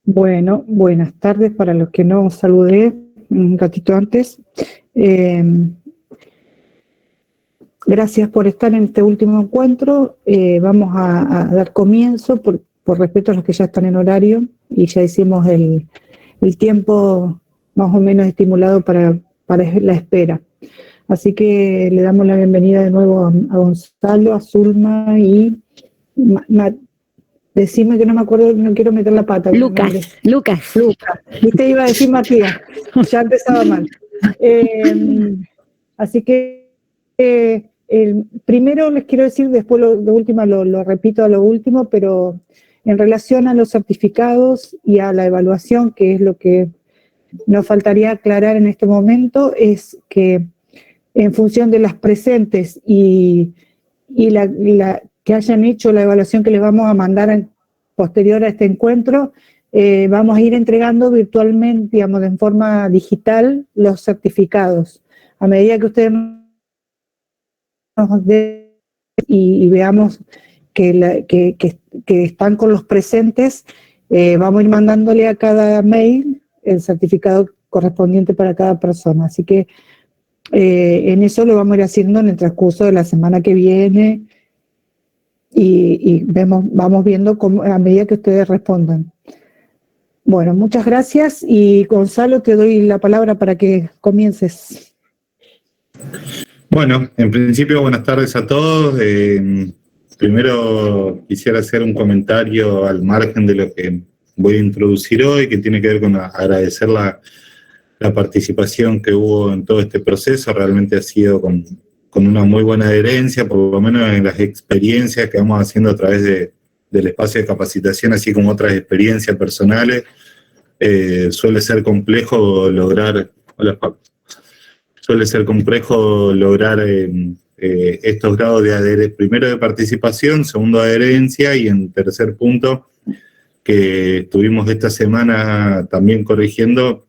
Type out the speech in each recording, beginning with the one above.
Bueno, buenas tardes para los que no saludé un ratito antes. Gracias por estar en este último encuentro. Vamos a dar comienzo por respeto a los que ya están en horario y ya hicimos el tiempo más o menos estimulado para la espera. Así que le damos la bienvenida de nuevo a Gonzalo, a Zulma y decime que no me acuerdo, no quiero meter la pata. Lucas. Viste, iba a decir Matías, ya empezaba mal. Así que primero les quiero decir, después de última lo repito a lo último, pero en relación a los certificados y a la evaluación, que es lo que nos faltaría aclarar en este momento, es que en función de las presentes y que hayan hecho la evaluación que les vamos a mandar posterior a este encuentro, vamos a ir entregando virtualmente, digamos, de forma digital, los certificados. A medida que ustedes nos den y veamos que están con los presentes, vamos a ir mandándole a cada mail el certificado correspondiente para cada persona. Así que en eso lo vamos a ir haciendo en el transcurso de la semana que viene y vamos viendo a medida que ustedes respondan. Bueno, muchas gracias y Gonzalo, te doy la palabra para que comiences. Bueno, en principio buenas tardes a todos. Primero quisiera hacer un comentario al margen de lo que voy a introducir hoy, que tiene que ver con agradecer la participación que hubo en todo este proceso. Realmente ha sido con una muy buena adherencia, por lo menos en las experiencias que vamos haciendo a través del espacio de capacitación, así como otras experiencias personales. Suele ser complejo lograr estos grados de adherencia, primero de participación, segundo de adherencia, y en tercer punto, que estuvimos esta semana también corrigiendo,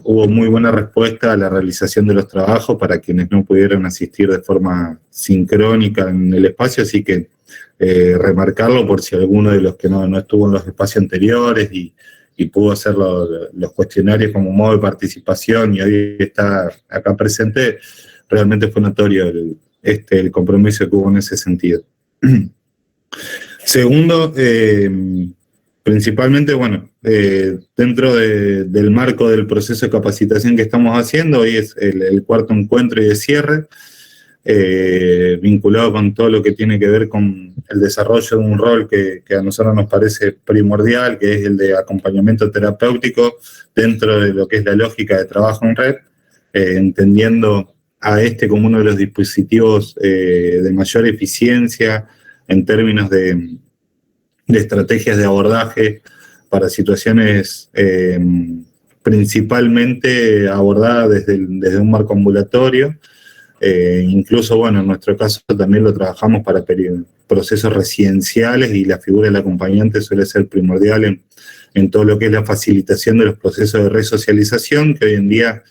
hubo muy buena respuesta a la realización de los trabajos para quienes no pudieron asistir de forma sincrónica en el espacio, así que remarcarlo por si alguno de los que no estuvo en los espacios anteriores y pudo hacer los cuestionarios como modo de participación y hoy está acá presente, realmente fue notorio el compromiso que hubo en ese sentido. Segundo, principalmente, dentro del marco del proceso de capacitación que estamos haciendo, hoy es el cuarto encuentro y de cierre, vinculado con todo lo que tiene que ver con el desarrollo de un rol que a nosotros nos parece primordial, que es el de acompañamiento terapéutico dentro de lo que es la lógica de trabajo en red, entendiendo a como uno de los dispositivos de mayor eficiencia en términos de estrategias de abordaje para situaciones principalmente abordadas desde un marco ambulatorio. Incluso, en nuestro caso también lo trabajamos para procesos residenciales y la figura del acompañante suele ser primordial en todo lo que es la facilitación de los procesos de resocialización, que hoy en día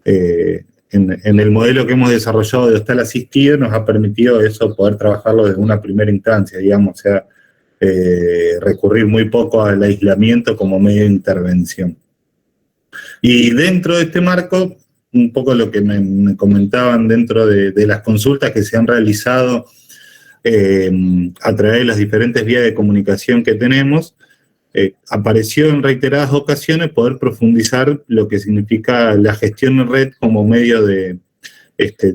en el modelo que hemos desarrollado de hostal asistido nos ha permitido eso, poder trabajarlo desde una primera instancia, digamos, o sea, recurrir muy poco al aislamiento como medio de intervención. Y dentro de este marco, un poco lo que me comentaban dentro de las consultas que se han realizado a través de las diferentes vías de comunicación que tenemos, apareció en reiteradas ocasiones poder profundizar lo que significa la gestión en red como medio de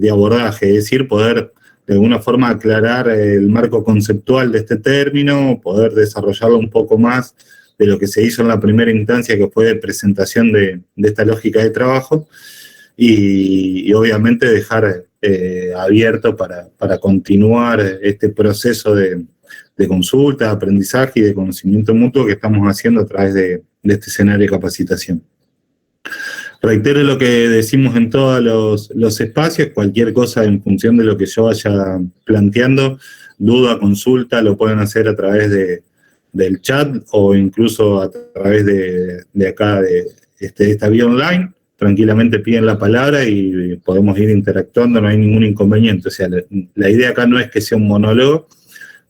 abordaje, es decir, poder de alguna forma aclarar el marco conceptual de este término, poder desarrollarlo un poco más de lo que se hizo en la primera instancia, que fue de presentación de esta lógica de trabajo, y obviamente dejar abierto para continuar este proceso de consulta, de aprendizaje y de conocimiento mutuo que estamos haciendo a través de este escenario de capacitación. Reitero lo que decimos en todos los espacios, cualquier cosa en función de lo que yo vaya planteando, duda, consulta, lo pueden hacer a través del chat o incluso a través de acá, de esta vía online. Tranquilamente piden la palabra y podemos ir interactuando, no hay ningún inconveniente. O sea, la idea acá no es que sea un monólogo,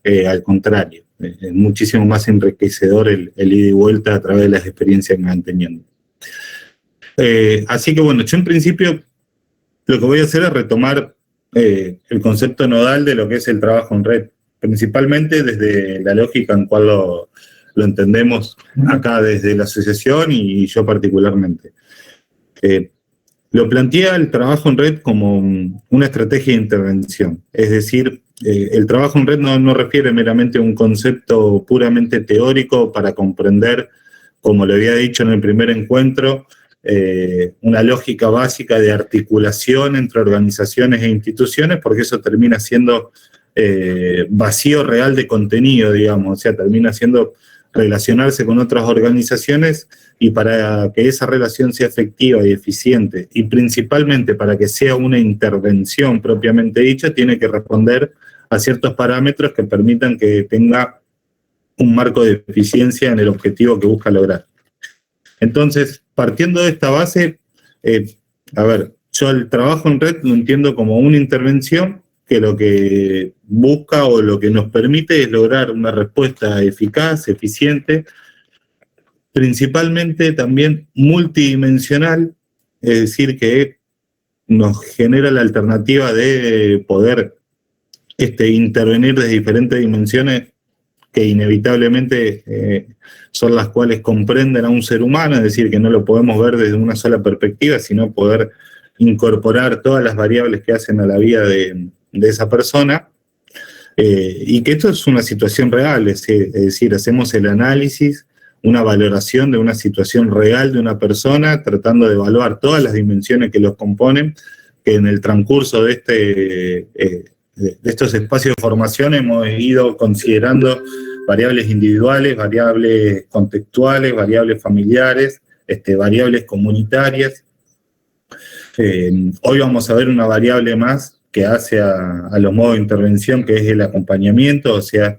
al contrario, es muchísimo más enriquecedor el ida y vuelta a través de las experiencias que van teniendo. Así que bueno, yo en principio lo que voy a hacer es retomar el concepto nodal de lo que es el trabajo en red, principalmente desde la lógica en cual lo entendemos acá desde la asociación y yo particularmente. Lo plantea el trabajo en red como una estrategia de intervención, es decir, el trabajo en red no refiere meramente a un concepto puramente teórico para comprender, como lo había dicho en el primer encuentro, una lógica básica de articulación entre organizaciones e instituciones, porque eso termina siendo vacío real de contenido, digamos, o sea, termina siendo relacionarse con otras organizaciones, y para que esa relación sea efectiva y eficiente, y principalmente para que sea una intervención propiamente dicha, tiene que responder a ciertos parámetros que permitan que tenga un marco de eficiencia en el objetivo que busca lograr. Entonces, partiendo de esta base, yo el trabajo en red lo entiendo como una intervención que lo que busca o lo que nos permite es lograr una respuesta eficaz, eficiente, principalmente también multidimensional, es decir, que nos genera la alternativa de poder intervenir desde diferentes dimensiones que inevitablemente son las cuales comprenden a un ser humano, es decir, que no lo podemos ver desde una sola perspectiva, sino poder incorporar todas las variables que hacen a la vida de esa persona, y que esto es una situación real, es decir, hacemos el análisis, una valoración de una situación real de una persona, tratando de evaluar todas las dimensiones que los componen, que en el transcurso de estos espacios de formación hemos ido considerando variables individuales, variables contextuales, variables familiares, variables comunitarias. Hoy vamos a ver una variable más que hace a los modos de intervención, que es el acompañamiento, o sea,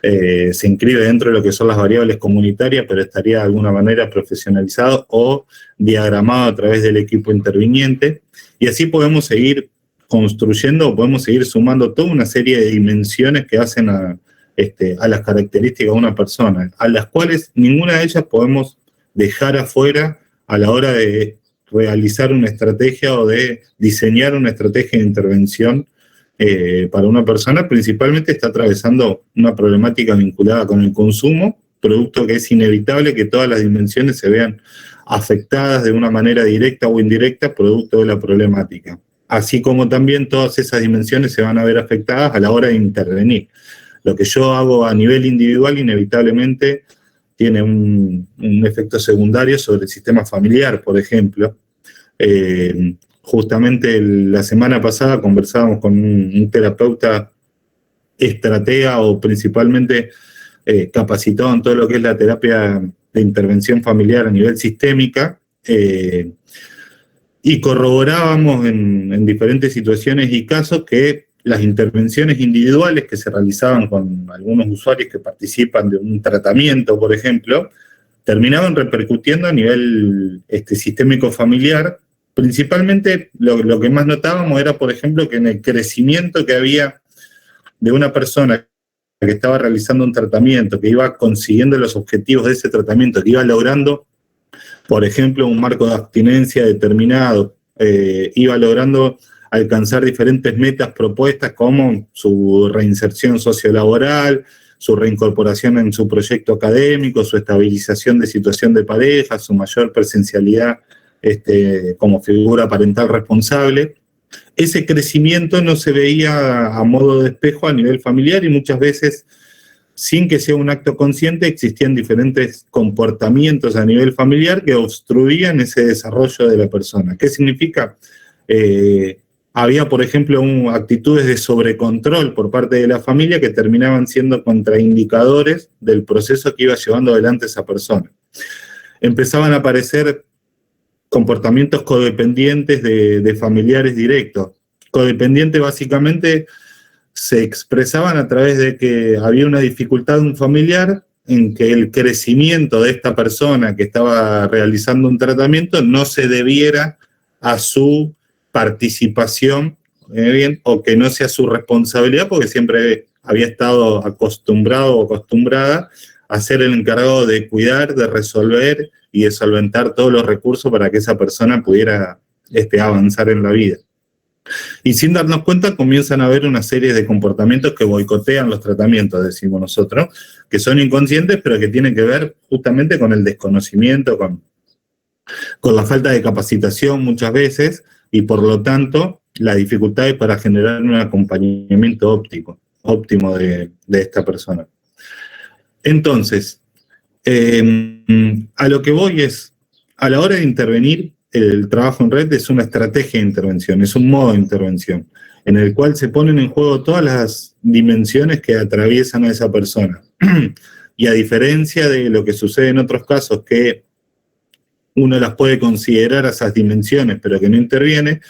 se inscribe dentro de lo que son las variables comunitarias, pero estaría de alguna manera profesionalizado o diagramado a través del equipo interviniente, y así podemos seguir construyendo o podemos seguir sumando toda una serie de dimensiones que hacen a las características de una persona, a las cuales ninguna de ellas podemos dejar afuera a la hora de realizar una estrategia o de diseñar una estrategia de intervención para una persona. Principalmente está atravesando una problemática vinculada con el consumo, producto que es inevitable que todas las dimensiones se vean afectadas de una manera directa o indirecta producto de la problemática. Así como también todas esas dimensiones se van a ver afectadas a la hora de intervenir. Lo que yo hago a nivel individual inevitablemente tiene un efecto secundario sobre el sistema familiar, por ejemplo. Justamente la semana pasada conversábamos con un terapeuta estratega o principalmente capacitado en todo lo que es la terapia de intervención familiar a nivel sistémica, y corroborábamos en diferentes situaciones y casos que las intervenciones individuales que se realizaban con algunos usuarios que participan de un tratamiento, por ejemplo, terminaban repercutiendo a nivel sistémico familiar. Principalmente lo que más notábamos era, por ejemplo, que en el crecimiento que había de una persona que estaba realizando un tratamiento, que iba consiguiendo los objetivos de ese tratamiento, que iba logrando, por ejemplo, un marco de abstinencia determinado, iba logrando alcanzar diferentes metas propuestas como su reinserción sociolaboral, su reincorporación en su proyecto académico, su estabilización de situación de pareja, su mayor presencialidad como figura parental responsable. Ese crecimiento no se veía a modo de espejo a nivel familiar y muchas veces, sin que sea un acto consciente, existían diferentes comportamientos a nivel familiar que obstruían ese desarrollo de la persona. ¿Qué significa? Había, por ejemplo, actitudes de sobrecontrol por parte de la familia que terminaban siendo contraindicadores del proceso que iba llevando adelante esa persona. Empezaban a aparecer comportamientos codependientes de familiares directos. Codependientes básicamente se expresaban a través de que había una dificultad de un familiar en que el crecimiento de esta persona que estaba realizando un tratamiento no se debiera a su participación, o que no sea su responsabilidad, porque siempre había estado acostumbrado o acostumbrada a ser el encargado de cuidar, de resolver y de solventar todos los recursos para que esa persona pudiera avanzar en la vida. Y sin darnos cuenta comienzan a haber una serie de comportamientos que boicotean los tratamientos, decimos nosotros, que son inconscientes, pero que tienen que ver justamente con el desconocimiento, con la falta de capacitación muchas veces, y por lo tanto la dificultad para generar un acompañamiento óptimo de esta persona. Entonces, a lo que voy es, a la hora de intervenir, el trabajo en red es una estrategia de intervención, es un modo de intervención, en el cual se ponen en juego todas las dimensiones que atraviesan a esa persona. Y a diferencia de lo que sucede en otros casos, que uno las puede considerar a esas dimensiones, pero que no interviene,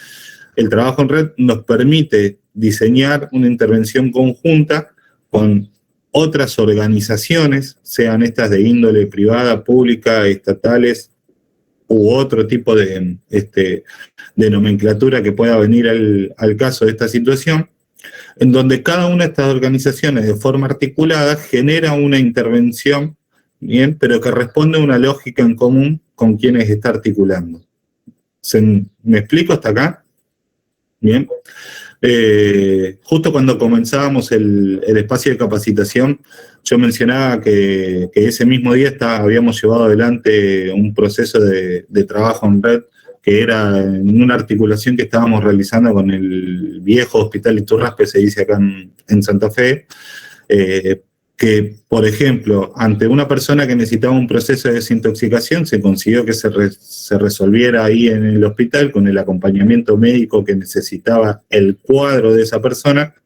el trabajo en red nos permite diseñar una intervención conjunta con otras organizaciones, sean estas de índole privada, pública, estatales, u otro tipo de nomenclatura que pueda venir al caso de esta situación, en donde cada una de estas organizaciones de forma articulada genera una intervención, bien, pero que responde a una lógica en común con quienes está articulando. ¿Me explico hasta acá? Bien. Justo cuando comenzábamos el espacio de capacitación, yo mencionaba que ese mismo día habíamos llevado adelante un proceso de trabajo en red, que era en una articulación que estábamos realizando con el viejo Hospital Iturraspe, se dice acá en Santa Fe, que, por ejemplo, ante una persona que necesitaba un proceso de desintoxicación, se consiguió que se resolviera ahí en el hospital con el acompañamiento médico que necesitaba el cuadro de esa persona,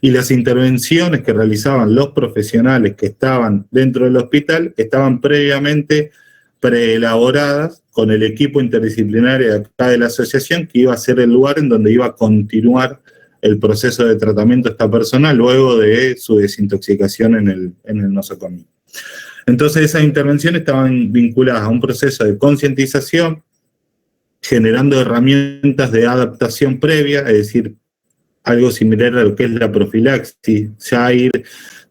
y las intervenciones que realizaban los profesionales que estaban dentro del hospital estaban previamente preelaboradas con el equipo interdisciplinario de acá de la asociación, que iba a ser el lugar en donde iba a continuar el proceso de tratamiento de esta persona luego de su desintoxicación en el nosocomio. Entonces esas intervenciones estaban vinculadas a un proceso de concientización, generando herramientas de adaptación previa, es decir, algo similar a lo que es la profilaxis, ya ir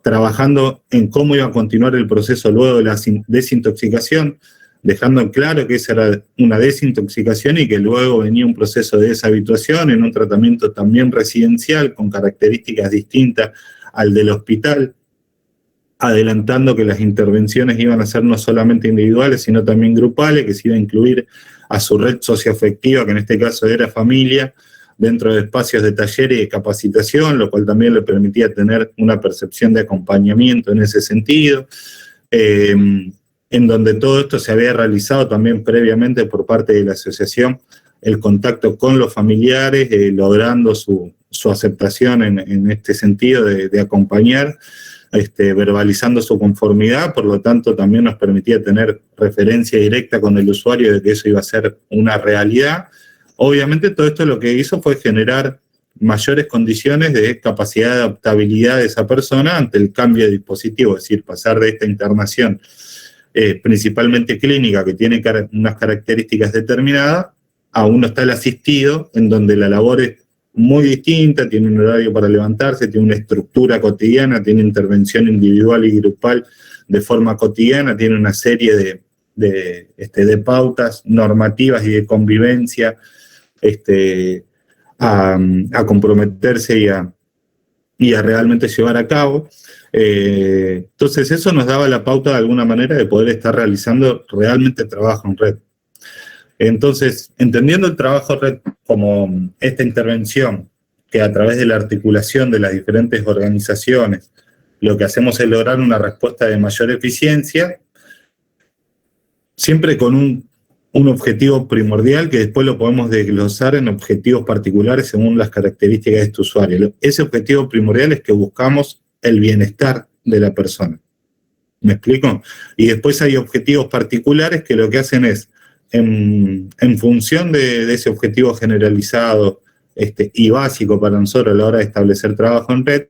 trabajando en cómo iba a continuar el proceso luego de la desintoxicación, dejando claro que esa era una desintoxicación y que luego venía un proceso de deshabituación en un tratamiento también residencial con características distintas al del hospital, adelantando que las intervenciones iban a ser no solamente individuales, sino también grupales, que se iba a incluir a su red socioafectiva, que en este caso era familia, dentro de espacios de taller y de capacitación, lo cual también le permitía tener una percepción de acompañamiento en ese sentido, en donde todo esto se había realizado también previamente por parte de la asociación, el contacto con los familiares, logrando su aceptación en este sentido de acompañar, verbalizando su conformidad, por lo tanto también nos permitía tener referencia directa con el usuario de que eso iba a ser una realidad. Obviamente todo esto lo que hizo fue generar mayores condiciones de capacidad de adaptabilidad de esa persona ante el cambio de dispositivo, es decir, pasar de esta internación principalmente clínica, que tiene unas características determinadas, a un hostal asistido, en donde la labor es muy distinta, tiene un horario para levantarse, tiene una estructura cotidiana, tiene intervención individual y grupal de forma cotidiana, tiene una serie de pautas normativas y de convivencia a comprometerse y a realmente llevar a cabo. Entonces eso nos daba la pauta de alguna manera de poder estar realizando realmente trabajo en red. Entonces, entendiendo el trabajo en red como esta intervención, que a través de la articulación de las diferentes organizaciones, lo que hacemos es lograr una respuesta de mayor eficiencia, siempre con un objetivo primordial que después lo podemos desglosar en objetivos particulares según las características de este usuario. Ese objetivo primordial es que buscamos el bienestar de la persona. ¿Me explico? Y después hay objetivos particulares que lo que hacen es, en función de ese objetivo generalizado y básico para nosotros a la hora de establecer trabajo en red,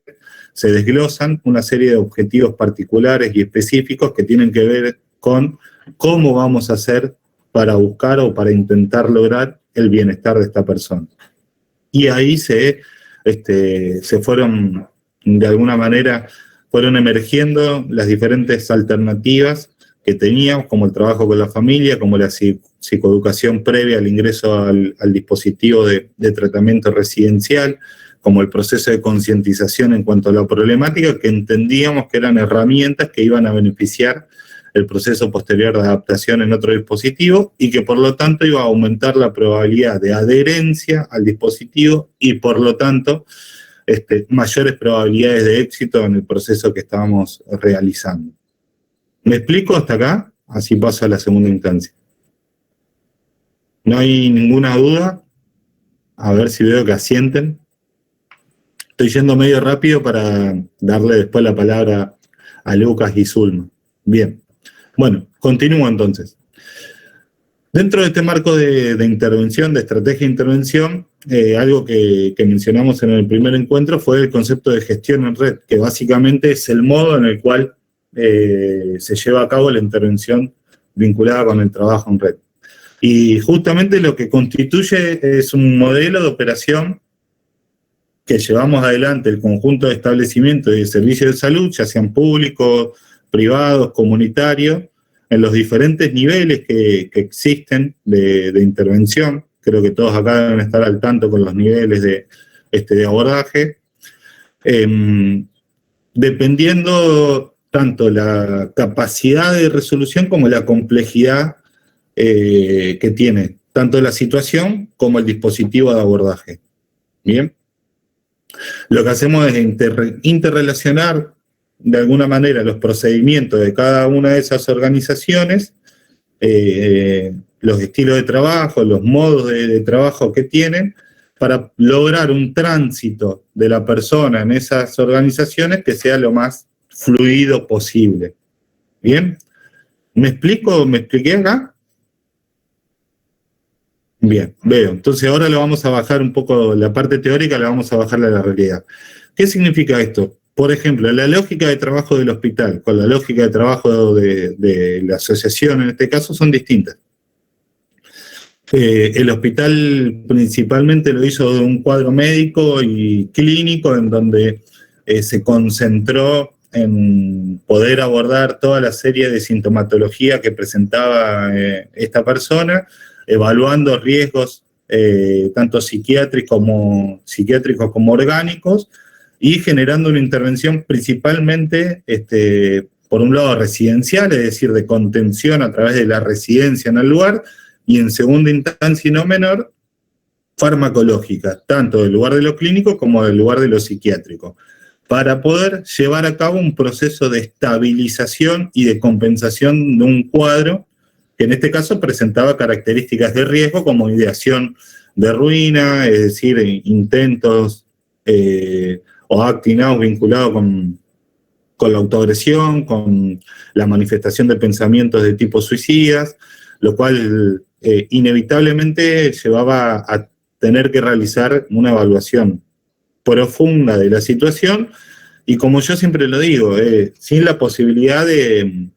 se desglosan una serie de objetivos particulares y específicos que tienen que ver con cómo vamos a hacer para buscar o para intentar lograr el bienestar de esta persona. Y ahí se fueron de alguna manera fueron emergiendo las diferentes alternativas que teníamos, como el trabajo con la familia, como la psicoeducación previa al ingreso al dispositivo de tratamiento residencial, como el proceso de concientización en cuanto a la problemática, que entendíamos que eran herramientas que iban a beneficiar el proceso posterior de adaptación en otro dispositivo y que por lo tanto iba a aumentar la probabilidad de adherencia al dispositivo y por lo tanto mayores probabilidades de éxito en el proceso que estábamos realizando. ¿Me explico hasta acá? Así paso a la segunda instancia. ¿No hay ninguna duda? A ver si veo que asienten. Estoy yendo medio rápido para darle después la palabra a Lucas y Zulma. Bien. Bueno, continúo entonces. Dentro de este marco de intervención, de estrategia de intervención, algo que mencionamos en el primer encuentro fue el concepto de gestión en red, que básicamente es el modo en el cual se lleva a cabo la intervención vinculada con el trabajo en red. Y justamente lo que constituye es un modelo de operación que llevamos adelante el conjunto de establecimientos y de servicios de salud, ya sean públicos, privados, comunitarios, en los diferentes niveles que existen de intervención. Creo que todos acá deben estar al tanto con los niveles de abordaje, dependiendo tanto la capacidad de resolución como la complejidad que tiene tanto la situación como el dispositivo de abordaje. Bien. Lo que hacemos es interrelacionar de alguna manera los procedimientos de cada una de esas organizaciones, los estilos de trabajo, los modos de trabajo que tienen, para lograr un tránsito de la persona en esas organizaciones que sea lo más fluido posible. ¿Bien? ¿Me explico? ¿Me expliqué acá? Bien, veo. Entonces ahora lo vamos a bajar un poco, la parte teórica la vamos a bajar a la realidad. ¿Qué significa esto? Por ejemplo, la lógica de trabajo del hospital con la lógica de trabajo de la asociación, en este caso, son distintas. El hospital principalmente lo hizo de un cuadro médico y clínico en donde se concentró en poder abordar toda la serie de sintomatología que presentaba esta persona, evaluando riesgos tanto psiquiátricos como orgánicos, y generando una intervención principalmente, por un lado residencial, es decir, de contención a través de la residencia en el lugar, y en segunda instancia y no menor, farmacológica, tanto del lugar de lo clínico como del lugar de lo psiquiátrico, para poder llevar a cabo un proceso de estabilización y de compensación de un cuadro que en este caso presentaba características de riesgo como ideación de ruina, es decir, intentos o acting out vinculados con la autoagresión, con la manifestación de pensamientos de tipo suicidas, lo cual inevitablemente llevaba a tener que realizar una evaluación profunda de la situación, y como yo siempre lo digo, sin la posibilidad de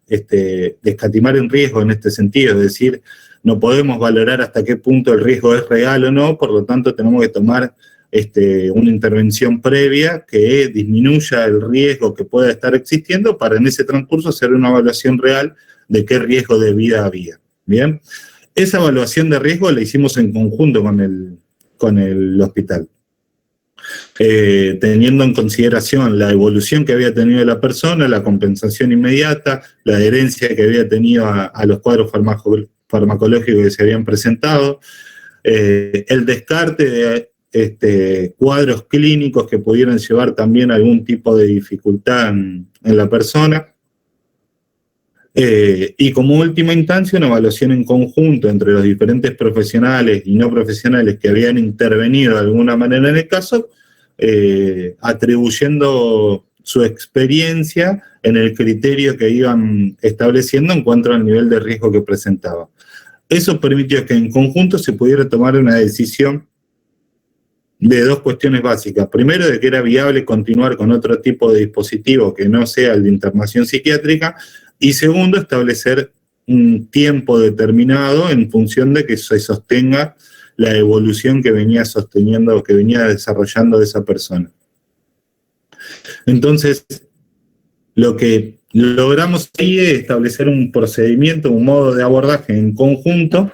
escatimar en riesgo en este sentido, es decir, no podemos valorar hasta qué punto el riesgo es real o no, por lo tanto tenemos que tomar una intervención previa que disminuya el riesgo que pueda estar existiendo para en ese transcurso hacer una evaluación real de qué riesgo de vida había. Bien, esa evaluación de riesgo la hicimos en conjunto con el hospital. Teniendo en consideración la evolución que había tenido la persona, la compensación inmediata, la adherencia que había tenido a los cuadros farmacológicos que se habían presentado, el descarte de cuadros clínicos que pudieran llevar también algún tipo de dificultad en la persona, y como última instancia una evaluación en conjunto entre los diferentes profesionales y no profesionales que habían intervenido de alguna manera en el caso, atribuyendo su experiencia en el criterio que iban estableciendo en cuanto al nivel de riesgo que presentaba. Eso permitió que en conjunto se pudiera tomar una decisión de dos cuestiones básicas. Primero, de que era viable continuar con otro tipo de dispositivo que no sea el de internación psiquiátrica, y segundo, establecer un tiempo determinado en función de que se sostenga la evolución que venía sosteniendo o que venía desarrollando esa persona. Entonces, lo que logramos ahí es establecer un procedimiento, un modo de abordaje en conjunto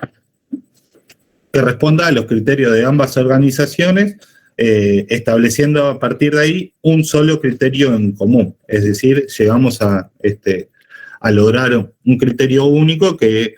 que responda a los criterios de ambas organizaciones, estableciendo a partir de ahí un solo criterio en común. Es decir, llegamos a lograr un criterio único que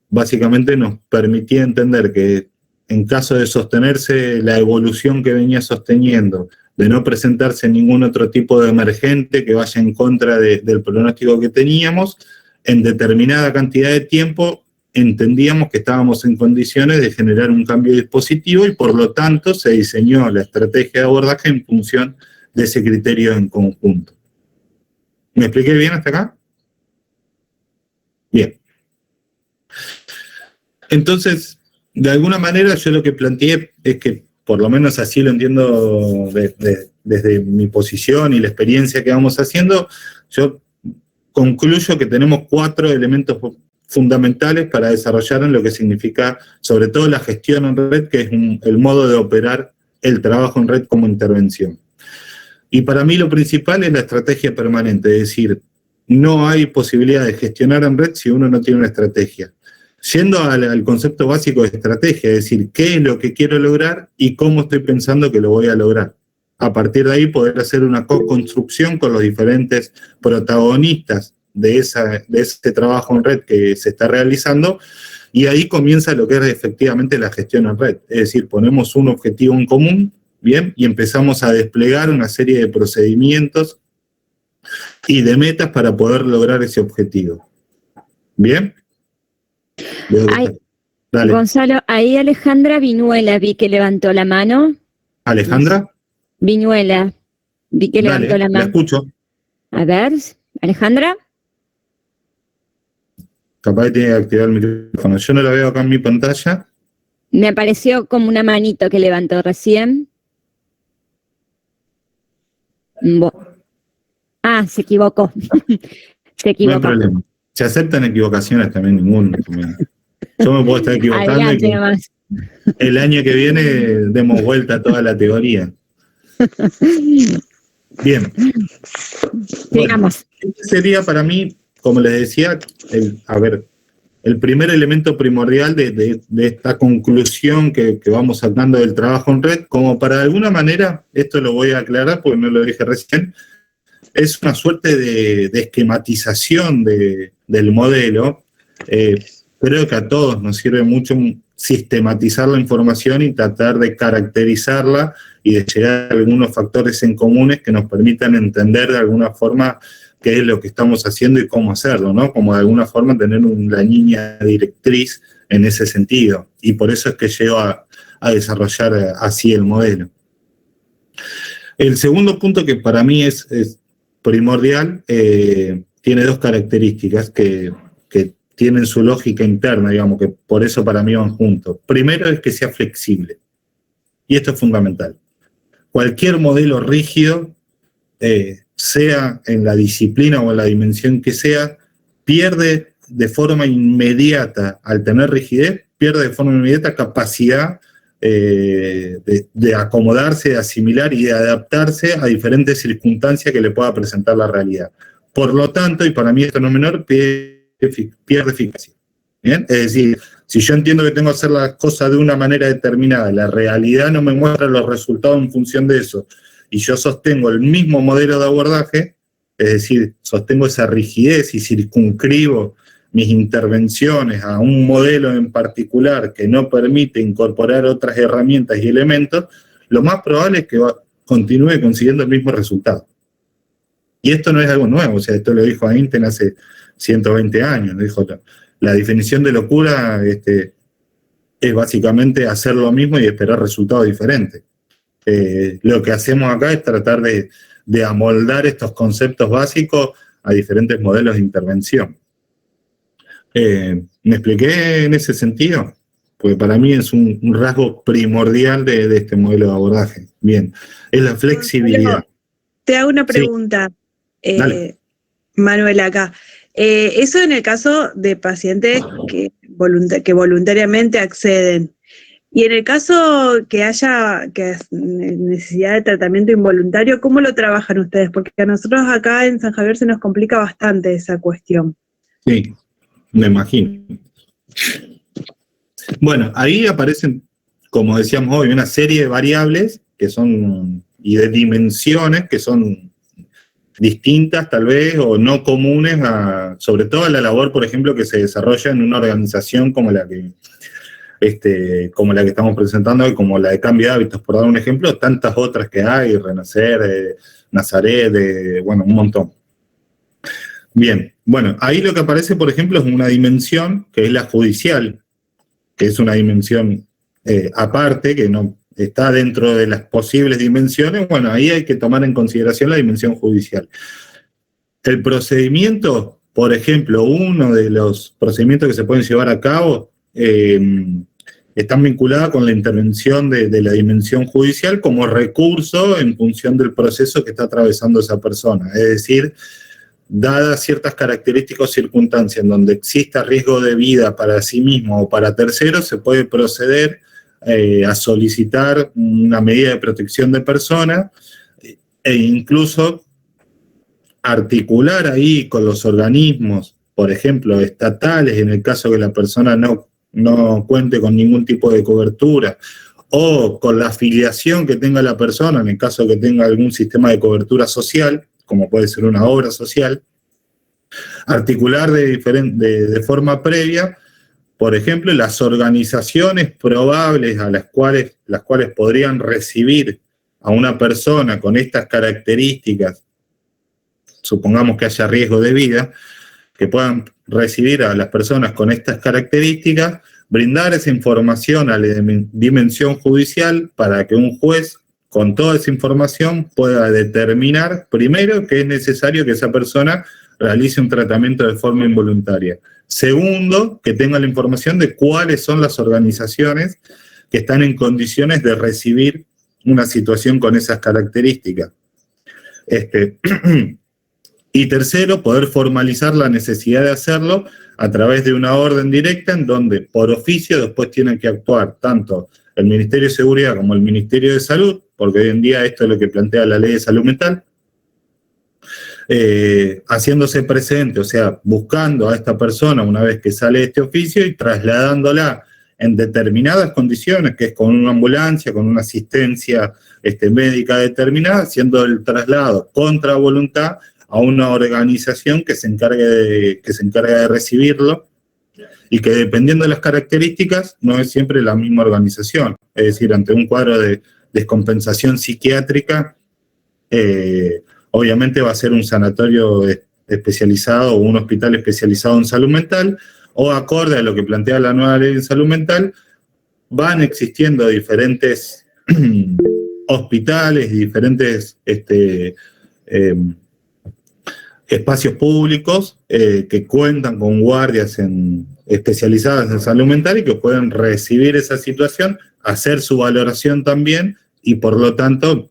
básicamente nos permitía entender que en caso de sostenerse la evolución que venía sosteniendo, de no presentarse ningún otro tipo de emergente que vaya en contra del pronóstico que teníamos, en determinada cantidad de tiempo entendíamos que estábamos en condiciones de generar un cambio dispositivo y por lo tanto se diseñó la estrategia de abordaje en función de ese criterio en conjunto. ¿Me expliqué bien hasta acá? Bien. Entonces, de alguna manera yo lo que planteé es que, por lo menos así lo entiendo desde mi posición y la experiencia que vamos haciendo, yo concluyo que tenemos 4 elementos fundamentales para desarrollar en lo que significa, sobre todo la gestión en red, que es el modo de operar el trabajo en red como intervención. Y para mí lo principal es la estrategia permanente, es decir, no hay posibilidad de gestionar en red si uno no tiene una estrategia. Yendo al concepto básico de estrategia, es decir, qué es lo que quiero lograr y cómo estoy pensando que lo voy a lograr. A partir de ahí poder hacer una co-construcción con los diferentes protagonistas de ese trabajo en red que se está realizando, y ahí comienza lo que es efectivamente la gestión en red. Es decir, ponemos un objetivo en común, ¿bien? Y empezamos a desplegar una serie de procedimientos y de metas para poder lograr ese objetivo. ¿Bien? Dale. Gonzalo, ahí Alejandra Viñuela vi que levantó la mano. ¿Alejandra? Viñuela, vi que levantó la mano. La escucho. A ver, Alejandra. Capaz que tiene que activar el micrófono. Yo no la veo acá en mi pantalla. Me apareció como una manito que levantó recién. Se equivocó. Se equivocó. No hay problema. Se aceptan equivocaciones también, ningún. Yo me puedo estar equivocando y que el año que viene demos vuelta a toda la teoría. Bien. Digamos. Bueno, este sería para mí, como les decía, el primer elemento primordial de esta conclusión que vamos sacando del trabajo en red, como para de alguna manera, esto lo voy a aclarar porque no lo dije recién, es una suerte de esquematización del modelo. Creo que a todos nos sirve mucho sistematizar la información y tratar de caracterizarla y de llegar a algunos factores en comunes que nos permitan entender de alguna forma qué es lo que estamos haciendo y cómo hacerlo, ¿no? Como de alguna forma tener la línea directriz en ese sentido. Y por eso es que llego a desarrollar así el modelo. El segundo punto que para mí es primordial, tiene 2 características que tienen su lógica interna, digamos, que por eso para mí van juntos. Primero es que sea flexible. Y esto es fundamental. Cualquier modelo rígido, sea en la disciplina o en la dimensión que sea, pierde de forma inmediata, al tener rigidez, pierde de forma inmediata capacidad de acomodarse, de asimilar y de adaptarse a diferentes circunstancias que le pueda presentar la realidad. Por lo tanto, y para mí esto no es menor, pierde eficacia. ¿Bien? Es decir, si yo entiendo que tengo que hacer las cosas de una manera determinada, la realidad no me muestra los resultados en función de eso, y yo sostengo el mismo modelo de abordaje, es decir, sostengo esa rigidez y circunscribo mis intervenciones a un modelo en particular que no permite incorporar otras herramientas y elementos, lo más probable es que continúe consiguiendo el mismo resultado. Y esto no es algo nuevo, o sea, esto lo dijo Einstein hace 120 años, dijo, la definición de locura es básicamente hacer lo mismo y esperar resultados diferentes. Lo que hacemos acá es tratar de amoldar estos conceptos básicos a diferentes modelos de intervención. ¿Me expliqué en ese sentido? Porque para mí es un rasgo primordial de este modelo de abordaje. Bien, es la flexibilidad. Te hago una pregunta, Manuel, acá. Eso en el caso de pacientes que voluntariamente acceden. Y en el caso que haya necesidad de tratamiento involuntario, ¿cómo lo trabajan ustedes? Porque a nosotros acá en San Javier se nos complica bastante esa cuestión. Sí, me imagino. Bueno, ahí aparecen, como decíamos hoy, una serie de variables que son, y de dimensiones que son distintas tal vez o no comunes sobre todo a la labor, por ejemplo, que se desarrolla en una organización como la que estamos presentando hoy, como la de Cambio de Hábitos, por dar un ejemplo, tantas otras que hay, Renacer, Nazaret, bueno, un montón. Bien, bueno, ahí lo que aparece, por ejemplo, es una dimensión que es la judicial, que es una dimensión aparte, que no está dentro de las posibles dimensiones. Bueno, ahí hay que tomar en consideración la dimensión judicial. El procedimiento, por ejemplo, uno de los procedimientos que se pueden llevar a cabo están vinculados con la intervención de la dimensión judicial como recurso en función del proceso que está atravesando esa persona. Es decir, dadas ciertas características o circunstancias en donde exista riesgo de vida para sí mismo o para terceros, se puede proceder a solicitar una medida de protección de persona e incluso articular ahí con los organismos, por ejemplo, estatales, en el caso que la persona no cuente con ningún tipo de cobertura, o con la afiliación que tenga la persona, en el caso que tenga algún sistema de cobertura social, como puede ser una obra social, articular de forma previa, por ejemplo, las organizaciones probables a las cuales podrían recibir a una persona con estas características, supongamos que haya riesgo de vida, que puedan recibir a las personas con estas características, brindar esa información a la dimensión judicial para que un juez, con toda esa información, pueda determinar, primero, que es necesario que esa persona realice un tratamiento de forma involuntaria. Segundo, que tenga la información de cuáles son las organizaciones que están en condiciones de recibir una situación con esas características. Y tercero, poder formalizar la necesidad de hacerlo a través de una orden directa en donde por oficio después tienen que actuar tanto el Ministerio de Seguridad como el Ministerio de Salud, porque hoy en día esto es lo que plantea la Ley de Salud Mental, haciéndose presente, o sea, buscando a esta persona una vez que sale de este oficio y trasladándola en determinadas condiciones, que es con una ambulancia, con una asistencia médica determinada, haciendo el traslado contra voluntad a una organización que se encargue de recibirlo y que dependiendo de las características no es siempre la misma organización. Es decir, ante un cuadro de descompensación psiquiátrica, obviamente va a ser un sanatorio especializado o un hospital especializado en salud mental, o acorde a lo que plantea la nueva ley de salud mental, van existiendo diferentes hospitales y diferentes espacios públicos que cuentan con guardias especializadas en salud mental y que pueden recibir esa situación, hacer su valoración también y por lo tanto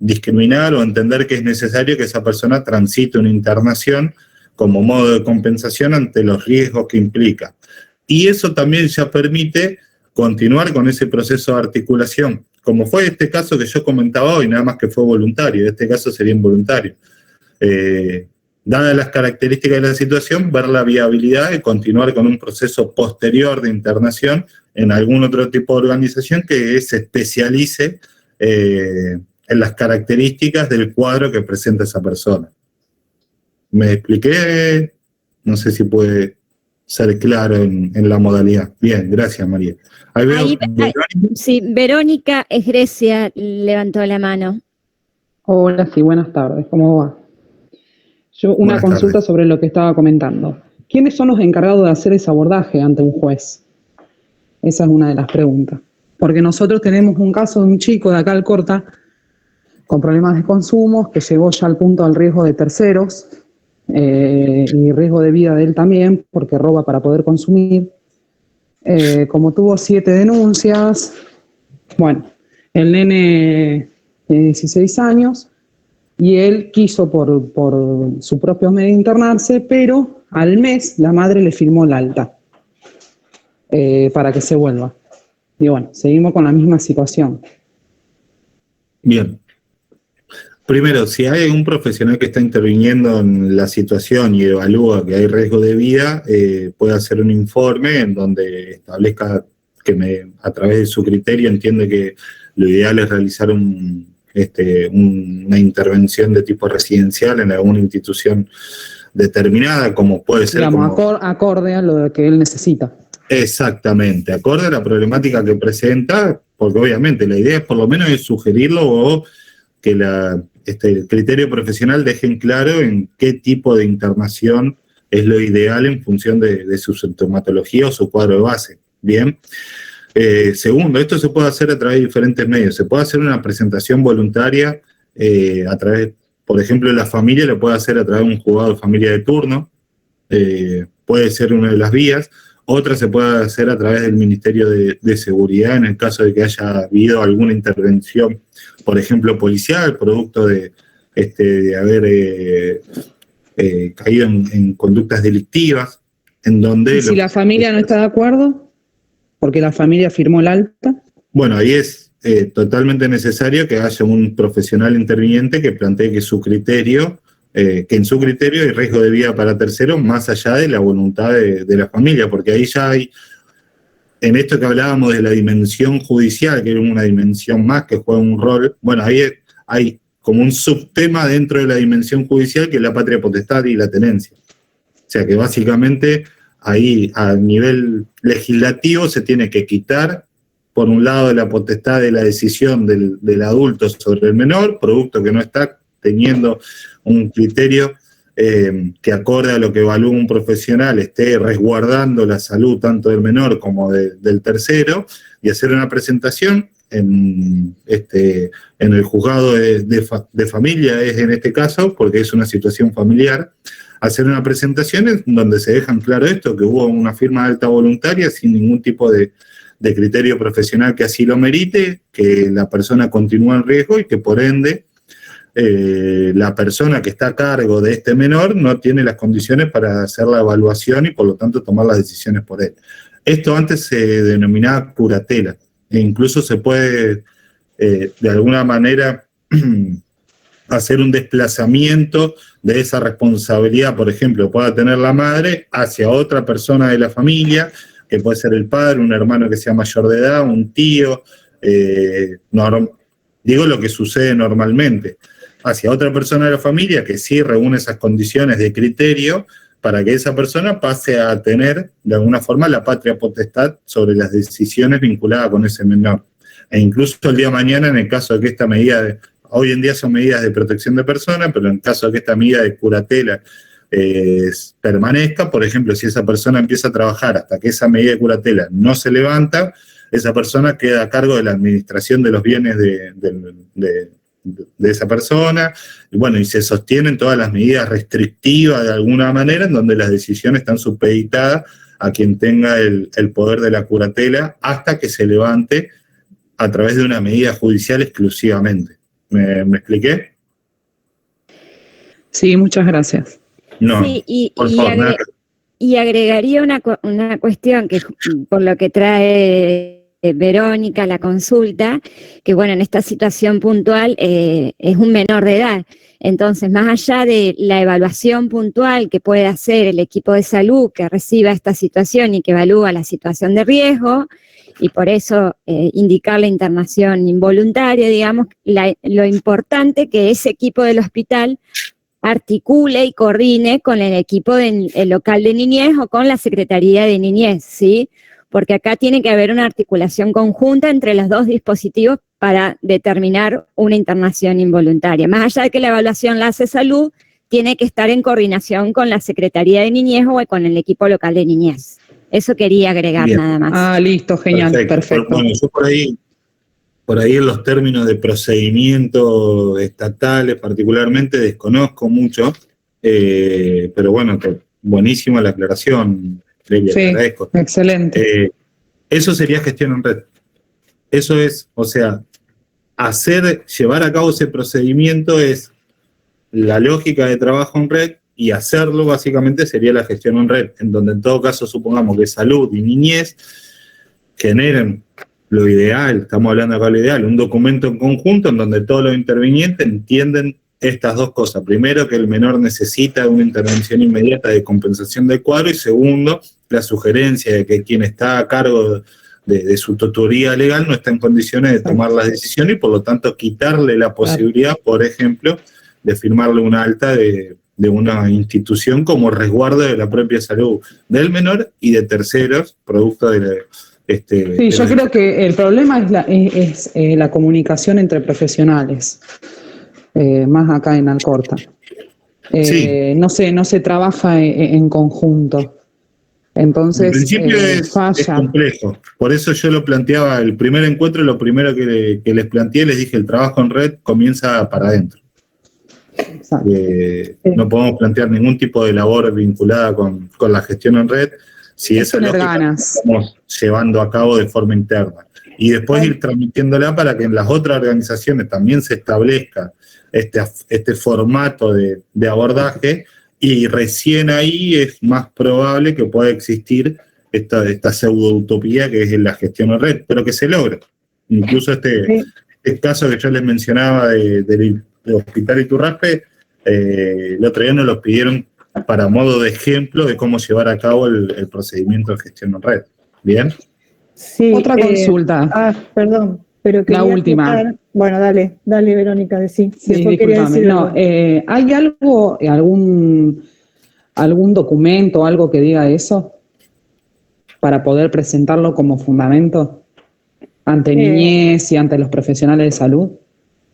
discriminar o entender que es necesario que esa persona transite una internación como modo de compensación ante los riesgos que implica. Y eso también ya permite continuar con ese proceso de articulación, como fue este caso que yo comentaba hoy, nada más que fue voluntario, este caso sería involuntario. Dadas las características de la situación, ver la viabilidad de continuar con un proceso posterior de internación en algún otro tipo de organización que se especialice en las características del cuadro que presenta esa persona. ¿Me expliqué? No sé si puede ser claro en la modalidad. Bien, gracias, María. Ahí veo, sí, Verónica Egrecia levantó la mano. Hola, sí, buenas tardes, ¿cómo va? Yo una consulta sobre lo que estaba comentando. ¿Quiénes son los encargados de hacer ese abordaje ante un juez? Esa es una de las preguntas. Porque nosotros tenemos un caso de un chico de acá al Corta con problemas de consumo que llegó ya al punto del riesgo de terceros y riesgo de vida de él también porque roba para poder consumir. Como tuvo 7 denuncias, bueno, el nene tiene 16 años y él quiso por su propio medio internarse, pero al mes la madre le firmó el alta para que se vuelva. Y bueno, seguimos con la misma situación. Bien. Primero, si hay un profesional que está interviniendo en la situación y evalúa que hay riesgo de vida, puede hacer un informe en donde establezca que a través de su criterio entiende que lo ideal es realizar una intervención de tipo residencial en alguna institución determinada, como puede ser... Digamos, acorde a lo que él necesita. Exactamente, acorde a la problemática que presenta, porque obviamente la idea es por lo menos es sugerirlo o que el criterio profesional deje en claro en qué tipo de internación es lo ideal en función de su sintomatología o su cuadro de base. Bien. Segundo, esto se puede hacer a través de diferentes medios. Se puede hacer una presentación voluntaria a través, por ejemplo, la familia lo puede hacer a través de un juzgado de familia de turno, puede ser una de las vías. Otra se puede hacer a través del Ministerio de Seguridad en el caso de que haya habido alguna intervención, por ejemplo, policial, producto de haber caído en conductas delictivas, en donde... ¿Y si la familia no está de acuerdo? Porque la familia firmó el alta. Bueno, ahí es totalmente necesario que haya un profesional interviniente que plantee que su criterio... que en su criterio hay riesgo de vida para terceros más allá de la voluntad de la familia, porque ahí ya hay, en esto que hablábamos de la dimensión judicial, que es una dimensión más que juega un rol, bueno, ahí hay como un subtema dentro de la dimensión judicial que es la patria potestad y la tenencia. O sea que básicamente ahí a nivel legislativo se tiene que quitar, por un lado, la potestad de la decisión del adulto sobre el menor, producto que no está teniendo un criterio que acorde a lo que evalúa un profesional esté resguardando la salud tanto del menor como del tercero, y hacer una presentación en el juzgado de familia, es en este caso, porque es una situación familiar, hacer una presentación en donde se dejan claro esto, que hubo una firma de alta voluntaria sin ningún tipo de criterio profesional que así lo merite, que la persona continúa en riesgo y que por ende la persona que está a cargo de este menor no tiene las condiciones para hacer la evaluación y por lo tanto tomar las decisiones por él. Esto antes se denominaba curatela e incluso se puede de alguna manera hacer un desplazamiento de esa responsabilidad, por ejemplo, pueda tener la madre hacia otra persona de la familia, que puede ser el padre, un hermano que sea mayor de edad, un tío, digo lo que sucede normalmente, hacia otra persona de la familia que sí reúne esas condiciones de criterio para que esa persona pase a tener, de alguna forma, la patria potestad sobre las decisiones vinculadas con ese menor. E incluso el día de mañana, en el caso de que esta medida, hoy en día son medidas de protección de personas, pero en el caso de que esta medida de curatela permanezca, por ejemplo, si esa persona empieza a trabajar hasta que esa medida de curatela no se levanta, esa persona queda a cargo de la administración de los bienes de esa persona, y bueno, y se sostienen todas las medidas restrictivas de alguna manera, en donde las decisiones están supeditadas a quien tenga el poder de la curatela hasta que se levante a través de una medida judicial exclusivamente. ¿Me expliqué? Sí, muchas gracias. No, sí, por favor, y agregaría una cuestión que por lo que trae Verónica la consulta, que bueno, en esta situación puntual es un menor de edad. Entonces, más allá de la evaluación puntual que puede hacer el equipo de salud que reciba esta situación y que evalúa la situación de riesgo, y por eso indicar la internación involuntaria, digamos, lo importante que ese equipo del hospital articule y coordine con el equipo del local de niñez o con la Secretaría de Niñez, ¿sí? Porque acá tiene que haber una articulación conjunta entre los dos dispositivos para determinar una internación involuntaria. Más allá de que la evaluación la hace salud, tiene que estar en coordinación con la Secretaría de Niñez o con el equipo local de niñez. Eso quería agregar. Bien. Nada más. Ah, listo, genial, perfecto. Bueno, yo por ahí en los términos de procedimientos estatales particularmente desconozco mucho, pero bueno, buenísima la aclaración. Le agradezco. Excelente. Eso sería gestión en red. Eso es, o sea, llevar a cabo ese procedimiento es la lógica de trabajo en red, y hacerlo básicamente sería la gestión en red, en donde en todo caso supongamos que salud y niñez generen lo ideal, estamos hablando acá de lo ideal, un documento en conjunto en donde todos los intervinientes entienden estas dos cosas. Primero, que el menor necesita una intervención inmediata de compensación del cuadro, y segundo, la sugerencia de que quien está a cargo de su tutoría legal no está en condiciones de tomar las decisiones y por lo tanto quitarle la posibilidad, por ejemplo, de firmarle una alta de una institución como resguardo de la propia salud del menor y de terceros, producto de sí, yo creo que el problema es la comunicación entre profesionales, más acá en Alcorta. Sí. No se trabaja en conjunto. Entonces, en principio es falla. complejo. Por eso yo lo planteaba, el primer encuentro, lo primero que les planteé, les dije, el trabajo en red comienza para adentro. No podemos plantear ningún tipo de labor vinculada con la gestión en red si esa lógica la estamos llevando a cabo de forma interna. Y después ir transmitiéndola para que en las otras organizaciones también se establezca este formato de abordaje, y recién ahí es más probable que pueda existir esta pseudo-utopía que es la gestión en red, pero que se logra. Incluso este caso que yo les mencionaba del Hospital Iturraspe, el otro día nos lo pidieron para modo de ejemplo de cómo llevar a cabo el procedimiento de gestión en red. ¿Bien? Sí, otra consulta. Perdón, pero la última. Tocar. Bueno, dale, Verónica, decí. Sí, discúlpame. No, ¿hay algún documento, algo que diga eso para poder presentarlo como fundamento ante niñez y ante los profesionales de salud?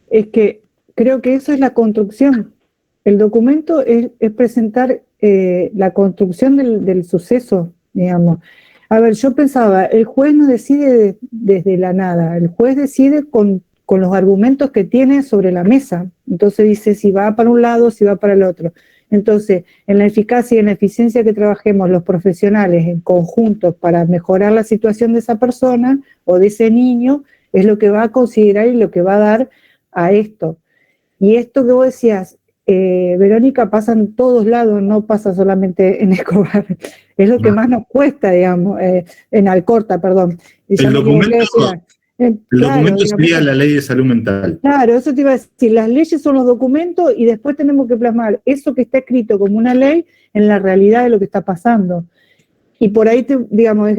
Es que creo que eso es la construcción. El documento es presentar la construcción del suceso, digamos. A ver, yo pensaba, el juez no decide desde la nada, el juez decide con los argumentos que tiene sobre la mesa. Entonces dice si va para un lado, si va para el otro. Entonces, en la eficacia y en la eficiencia que trabajemos los profesionales en conjunto para mejorar la situación de esa persona o de ese niño, es lo que va a considerar y lo que va a dar a esto. Y esto que vos decías, Verónica, pasa en todos lados, no pasa solamente en Escobar. Es lo que más nos cuesta, digamos, en Alcorta, perdón. El documento sería la ley de salud mental. Claro, eso te iba a decir, las leyes son los documentos y después tenemos que plasmar eso que está escrito como una ley en la realidad de lo que está pasando. Y por ahí, digamos,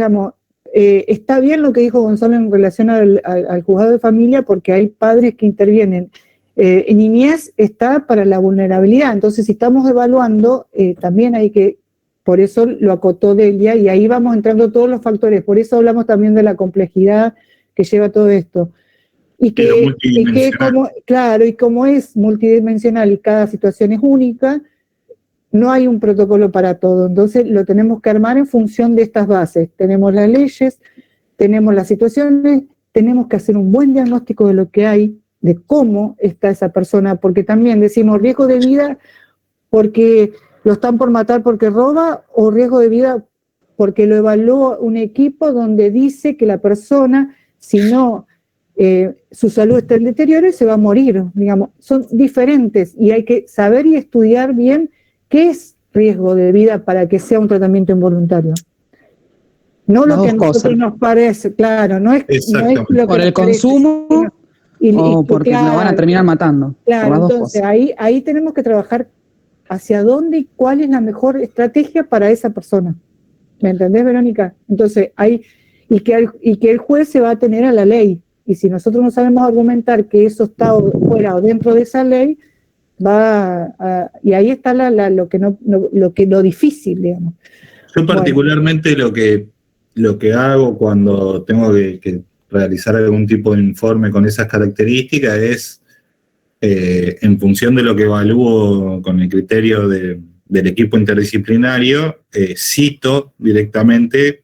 está bien lo que dijo Gonzalo en relación al juzgado de familia, porque hay padres que intervienen. En niñez está para la vulnerabilidad, entonces si estamos evaluando, también hay que, por eso lo acotó Delia, y ahí vamos entrando todos los factores, por eso hablamos también de la complejidad que lleva todo esto. Y como es multidimensional y cada situación es única, no hay un protocolo para todo, entonces lo tenemos que armar en función de estas bases. Tenemos las leyes, tenemos las situaciones, tenemos que hacer un buen diagnóstico de lo que hay, de cómo está esa persona, porque también decimos riesgo de vida porque lo están por matar porque roba, o riesgo de vida porque lo evaluó un equipo donde dice que la persona, si no, su salud está en deterioro y se va a morir, digamos. Son diferentes y hay que saber y estudiar bien qué es riesgo de vida para que sea un tratamiento involuntario. No lo que a nosotros nos parece, claro, no es lo que por el consumo o porque lo van a terminar matando. Claro, entonces ahí tenemos que trabajar hacia dónde y cuál es la mejor estrategia para esa persona. ¿Me entendés, Verónica? Entonces, y que el juez se va a tener a la ley. Y si nosotros no sabemos argumentar que eso está fuera o dentro de esa ley, y ahí está lo difícil, digamos. Yo particularmente lo que hago cuando tengo que realizar algún tipo de informe con esas características es, en función de lo que evalúo con el criterio del equipo interdisciplinario, cito directamente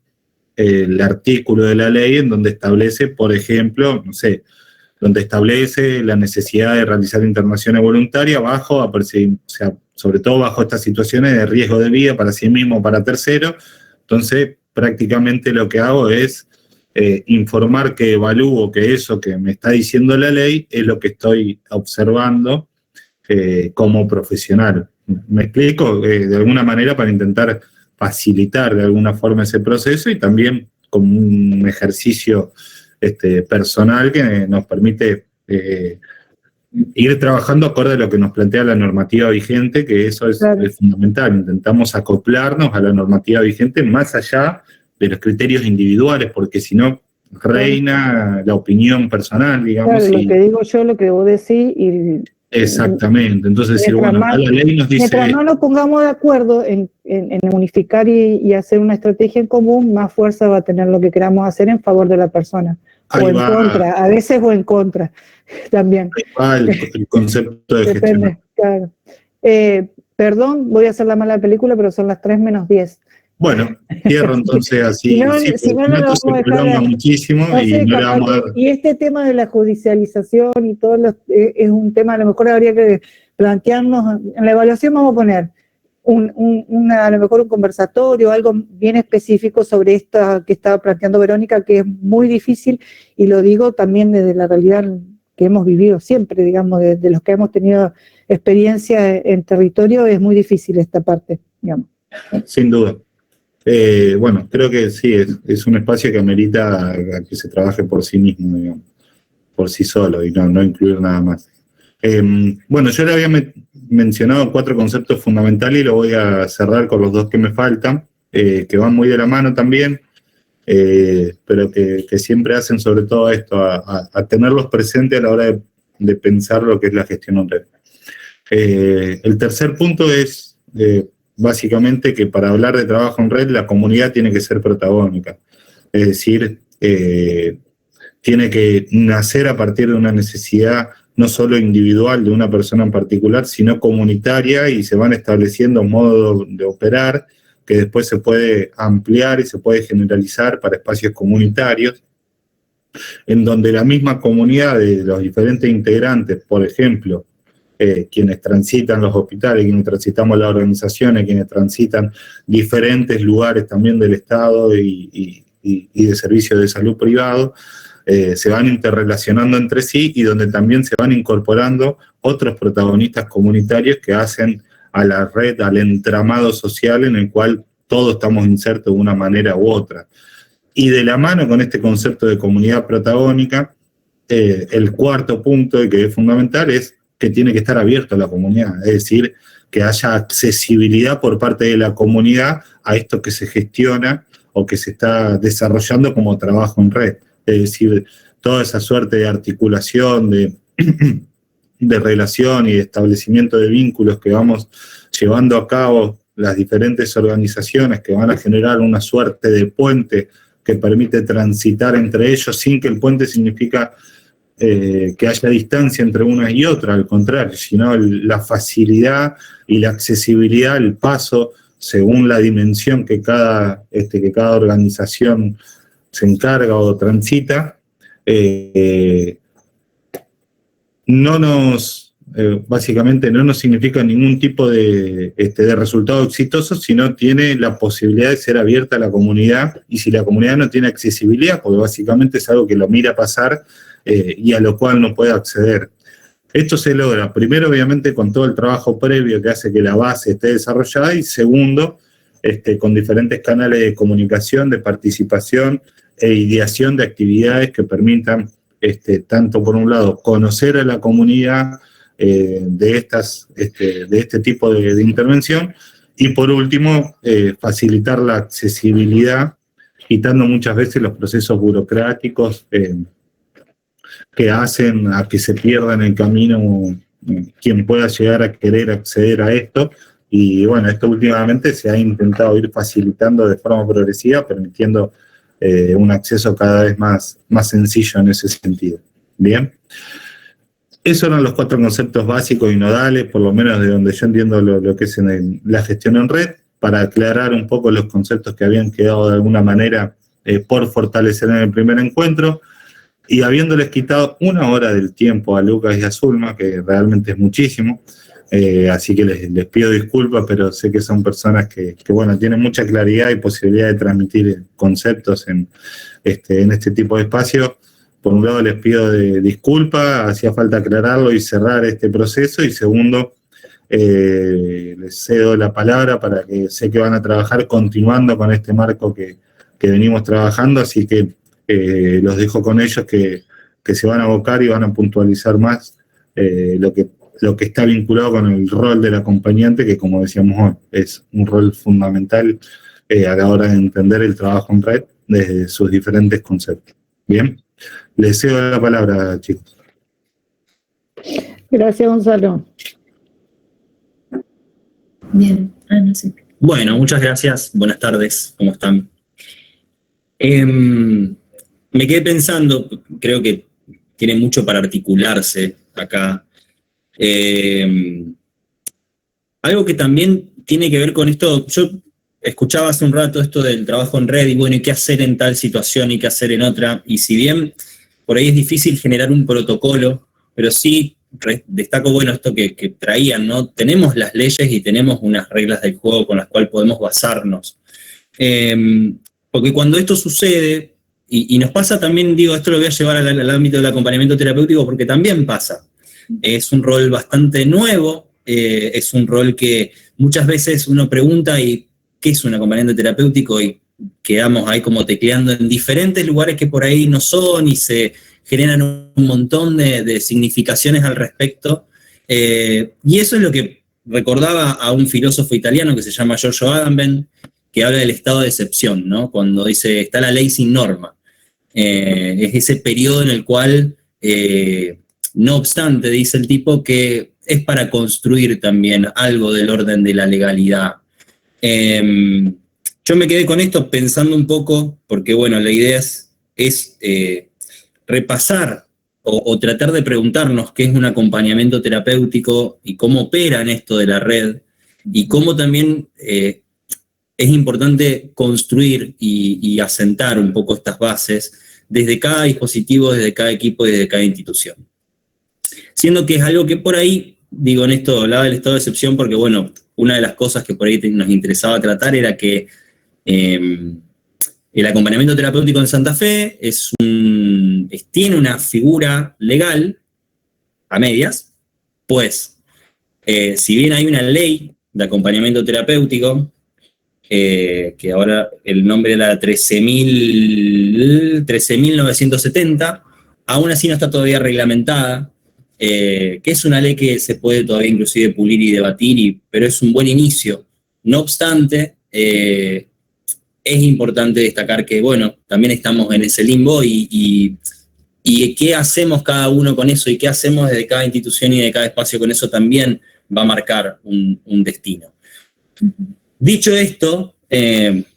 el artículo de la ley en donde establece, por ejemplo, donde establece la necesidad de realizar internaciones voluntarias sobre todo bajo estas situaciones de riesgo de vida para sí mismo o para terceros. Entonces, prácticamente lo que hago es informar que evalúo que eso que me está diciendo la ley es lo que estoy observando como profesional. ¿Me explico? De alguna manera para intentar facilitar de alguna forma ese proceso y también como un ejercicio personal que nos permite ir trabajando acorde a lo que nos plantea la normativa vigente, que eso es fundamental. Intentamos acoplarnos a la normativa vigente más allá de los criterios individuales, porque si no reina la opinión personal, digamos. Claro, lo que digo yo, lo que vos decís, y exactamente. Entonces, decir, bueno, la ley nos dice... Mientras no nos pongamos de acuerdo en unificar y hacer una estrategia en común, más fuerza va a tener lo que queramos hacer en favor de la persona. O en contra, a veces o en contra también. El concepto de gestión. Claro. Perdón, voy a hacer la mala película, pero son las 3:10. Bueno, cierro entonces así. Si no, no se prolonga muchísimo y este tema de la judicialización y todo es un tema, a lo mejor habría que plantearnos, en la evaluación vamos a poner a lo mejor un conversatorio, algo bien específico sobre esta que estaba planteando Verónica, que es muy difícil, y lo digo también desde la realidad que hemos vivido siempre, digamos, de los que hemos tenido experiencia en territorio, es muy difícil esta parte, digamos. Sin duda. Bueno, creo que sí, es un espacio que amerita a que se trabaje por sí mismo, digamos, por sí solo, y no incluir nada más. Bueno, yo le había mencionado 4 conceptos fundamentales y lo voy a cerrar con los 2 que me faltan, que van muy de la mano también, pero que siempre hacen sobre todo esto, a tenerlos presentes a la hora de pensar lo que es la gestión en red. El tercer punto es... básicamente que para hablar de trabajo en red la comunidad tiene que ser protagónica, es decir, tiene que nacer a partir de una necesidad no solo individual de una persona en particular, sino comunitaria, y se van estableciendo modos de operar que después se puede ampliar y se puede generalizar para espacios comunitarios, en donde la misma comunidad de los diferentes integrantes, por ejemplo, quienes transitan los hospitales, quienes transitamos las organizaciones, quienes transitan diferentes lugares también del Estado y de servicios de salud privado, se van interrelacionando entre sí, y donde también se van incorporando otros protagonistas comunitarios que hacen a la red, al entramado social en el cual todos estamos insertos de una manera u otra. Y de la mano con este concepto de comunidad protagónica, el cuarto punto, y que es fundamental, es que tiene que estar abierto a la comunidad, es decir, que haya accesibilidad por parte de la comunidad a esto que se gestiona o que se está desarrollando como trabajo en red. Es decir, toda esa suerte de articulación, de relación y de establecimiento de vínculos que vamos llevando a cabo las diferentes organizaciones, que van a generar una suerte de puente que permite transitar entre ellos sin que el puente significa que haya distancia entre una y otra, al contrario, sino la facilidad y la accesibilidad, el paso, según la dimensión que cada organización se encarga o transita, básicamente no nos significa ningún tipo de resultado exitoso, sino tiene la posibilidad de ser abierta a la comunidad, y si la comunidad no tiene accesibilidad, porque básicamente es algo que lo mira pasar, y a lo cual no puede acceder. Esto se logra, primero, obviamente, con todo el trabajo previo que hace que la base esté desarrollada, y segundo, con diferentes canales de comunicación, de participación e ideación de actividades que permitan, tanto por un lado, conocer a la comunidad de este tipo de intervención, y por último, facilitar la accesibilidad, quitando muchas veces los procesos burocráticos que hacen a que se pierda en el camino quien pueda llegar a querer acceder a esto. Y bueno, esto últimamente se ha intentado ir facilitando de forma progresiva, permitiendo un acceso cada vez más sencillo en ese sentido. Bien. Esos eran los 4 conceptos básicos y nodales, por lo menos de donde yo entiendo lo que es la gestión en red, para aclarar un poco los conceptos que habían quedado de alguna manera por fortalecer en el primer encuentro. Y habiéndoles quitado 1 hora del tiempo a Lucas y a Zulma, que realmente es muchísimo, así que les pido disculpas, pero sé que son personas que bueno, tienen mucha claridad y posibilidad de transmitir conceptos en este tipo de espacio. Por un lado les pido disculpas, hacía falta aclararlo y cerrar este proceso, y segundo, les cedo la palabra para que sé que van a trabajar continuando con este marco que venimos trabajando, así que los dejo con ellos que se van a abocar y van a puntualizar más lo que está vinculado con el rol del acompañante, que como decíamos hoy, es un rol fundamental a la hora de entender el trabajo en red desde sus diferentes conceptos. Bien, les cedo la palabra, chicos. Gracias, Gonzalo. Bien, no sé. Bueno, muchas gracias. Buenas tardes, ¿cómo están? Me quedé pensando, creo que tiene mucho para articularse acá. Algo que también tiene que ver con esto, yo escuchaba hace un rato esto del trabajo en red y bueno, ¿y qué hacer en tal situación y qué hacer en otra? Y si bien por ahí es difícil generar un protocolo, pero sí destaco, bueno, esto que traían, ¿no? Tenemos las leyes y tenemos unas reglas del juego con las cuales podemos basarnos. Porque cuando esto sucede, y nos pasa también, digo, esto lo voy a llevar al ámbito del acompañamiento terapéutico porque también pasa. Es un rol bastante nuevo, es un rol que muchas veces uno pregunta, ¿y qué es un acompañamiento terapéutico? Y quedamos ahí como tecleando en diferentes lugares que por ahí no son y se generan un montón de significaciones al respecto. Y eso es lo que recordaba a un filósofo italiano que se llama Giorgio Agamben, que habla del estado de excepción, ¿no? Cuando dice, está la ley sin norma. Es ese periodo en el cual, no obstante, dice el tipo, que es para construir también algo del orden de la legalidad. Yo me quedé con esto pensando un poco, porque bueno, la idea es repasar o tratar de preguntarnos qué es un acompañamiento terapéutico y cómo opera en esto de la red, y cómo también es importante construir y asentar un poco estas bases desde cada dispositivo, desde cada equipo y desde cada institución. Siendo que es algo que por ahí, digo, en esto hablaba del estado de excepción porque, bueno, una de las cosas que por ahí nos interesaba tratar era que el acompañamiento terapéutico en Santa Fe tiene una figura legal a medias, pues si bien hay una ley de acompañamiento terapéutico, que ahora el nombre era 13.970, aún así no está todavía reglamentada, que es una ley que se puede todavía inclusive pulir y debatir, pero es un buen inicio. No obstante, es importante destacar que, bueno, también estamos en ese limbo y qué hacemos cada uno con eso y qué hacemos desde cada institución y de cada espacio con eso también va a marcar un destino. Dicho esto,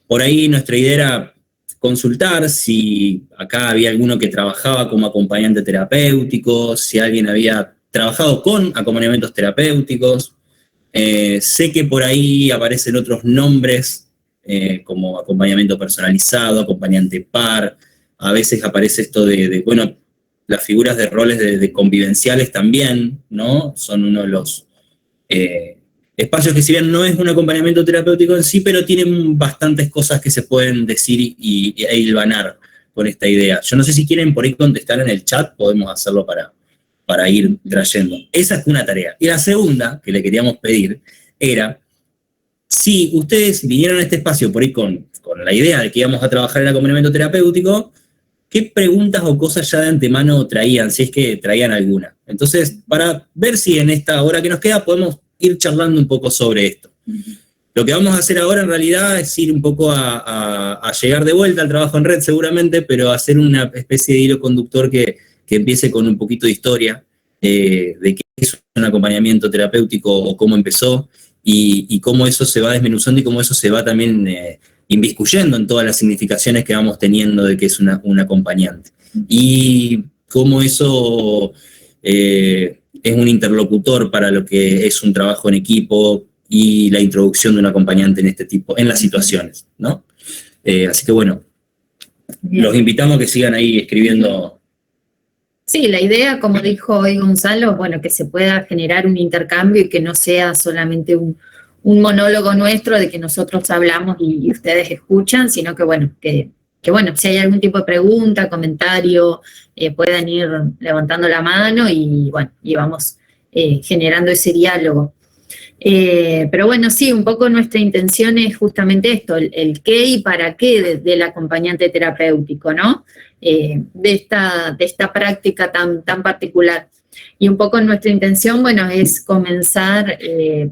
por ahí nuestra idea era consultar si acá había alguno que trabajaba como acompañante terapéutico, si alguien había trabajado con acompañamientos terapéuticos. Sé que por ahí aparecen otros nombres como acompañamiento personalizado, acompañante par, a veces aparece esto bueno, las figuras de roles de convivenciales también, ¿no? Son uno de los espacios que si bien no es un acompañamiento terapéutico en sí, pero tienen bastantes cosas que se pueden decir e hilvanar con esta idea. Yo no sé si quieren por ahí contestar en el chat, podemos hacerlo para ir trayendo. Esa es una tarea. Y la segunda que le queríamos pedir era, si ustedes vinieron a este espacio por ahí con la idea de que íbamos a trabajar el acompañamiento terapéutico, ¿qué preguntas o cosas ya de antemano traían, si es que traían alguna? Entonces, para ver si en esta hora que nos queda podemos ir charlando un poco sobre esto. Lo que vamos a hacer ahora en realidad es ir un poco a llegar de vuelta al trabajo en red seguramente, pero hacer una especie de hilo conductor que empiece con un poquito de historia de qué es un acompañamiento terapéutico o cómo empezó y cómo eso se va desmenuzando y cómo eso se va también inviscuyendo en todas las significaciones que vamos teniendo de que es un acompañante. Y cómo eso es un interlocutor para lo que es un trabajo en equipo y la introducción de un acompañante en este tipo, en las situaciones, ¿no? Así que bueno, los invitamos a que sigan ahí escribiendo. Sí, la idea, como dijo hoy Gonzalo, bueno, que se pueda generar un intercambio y que no sea solamente un monólogo nuestro de que nosotros hablamos y ustedes escuchan, sino que bueno, que bueno, si hay algún tipo de pregunta, comentario, puedan ir levantando la mano y bueno, y vamos generando ese diálogo. Pero bueno, sí, un poco nuestra intención es justamente esto, el qué y para qué del acompañante terapéutico, ¿no? De esta práctica tan particular. Y un poco nuestra intención, bueno, es comenzar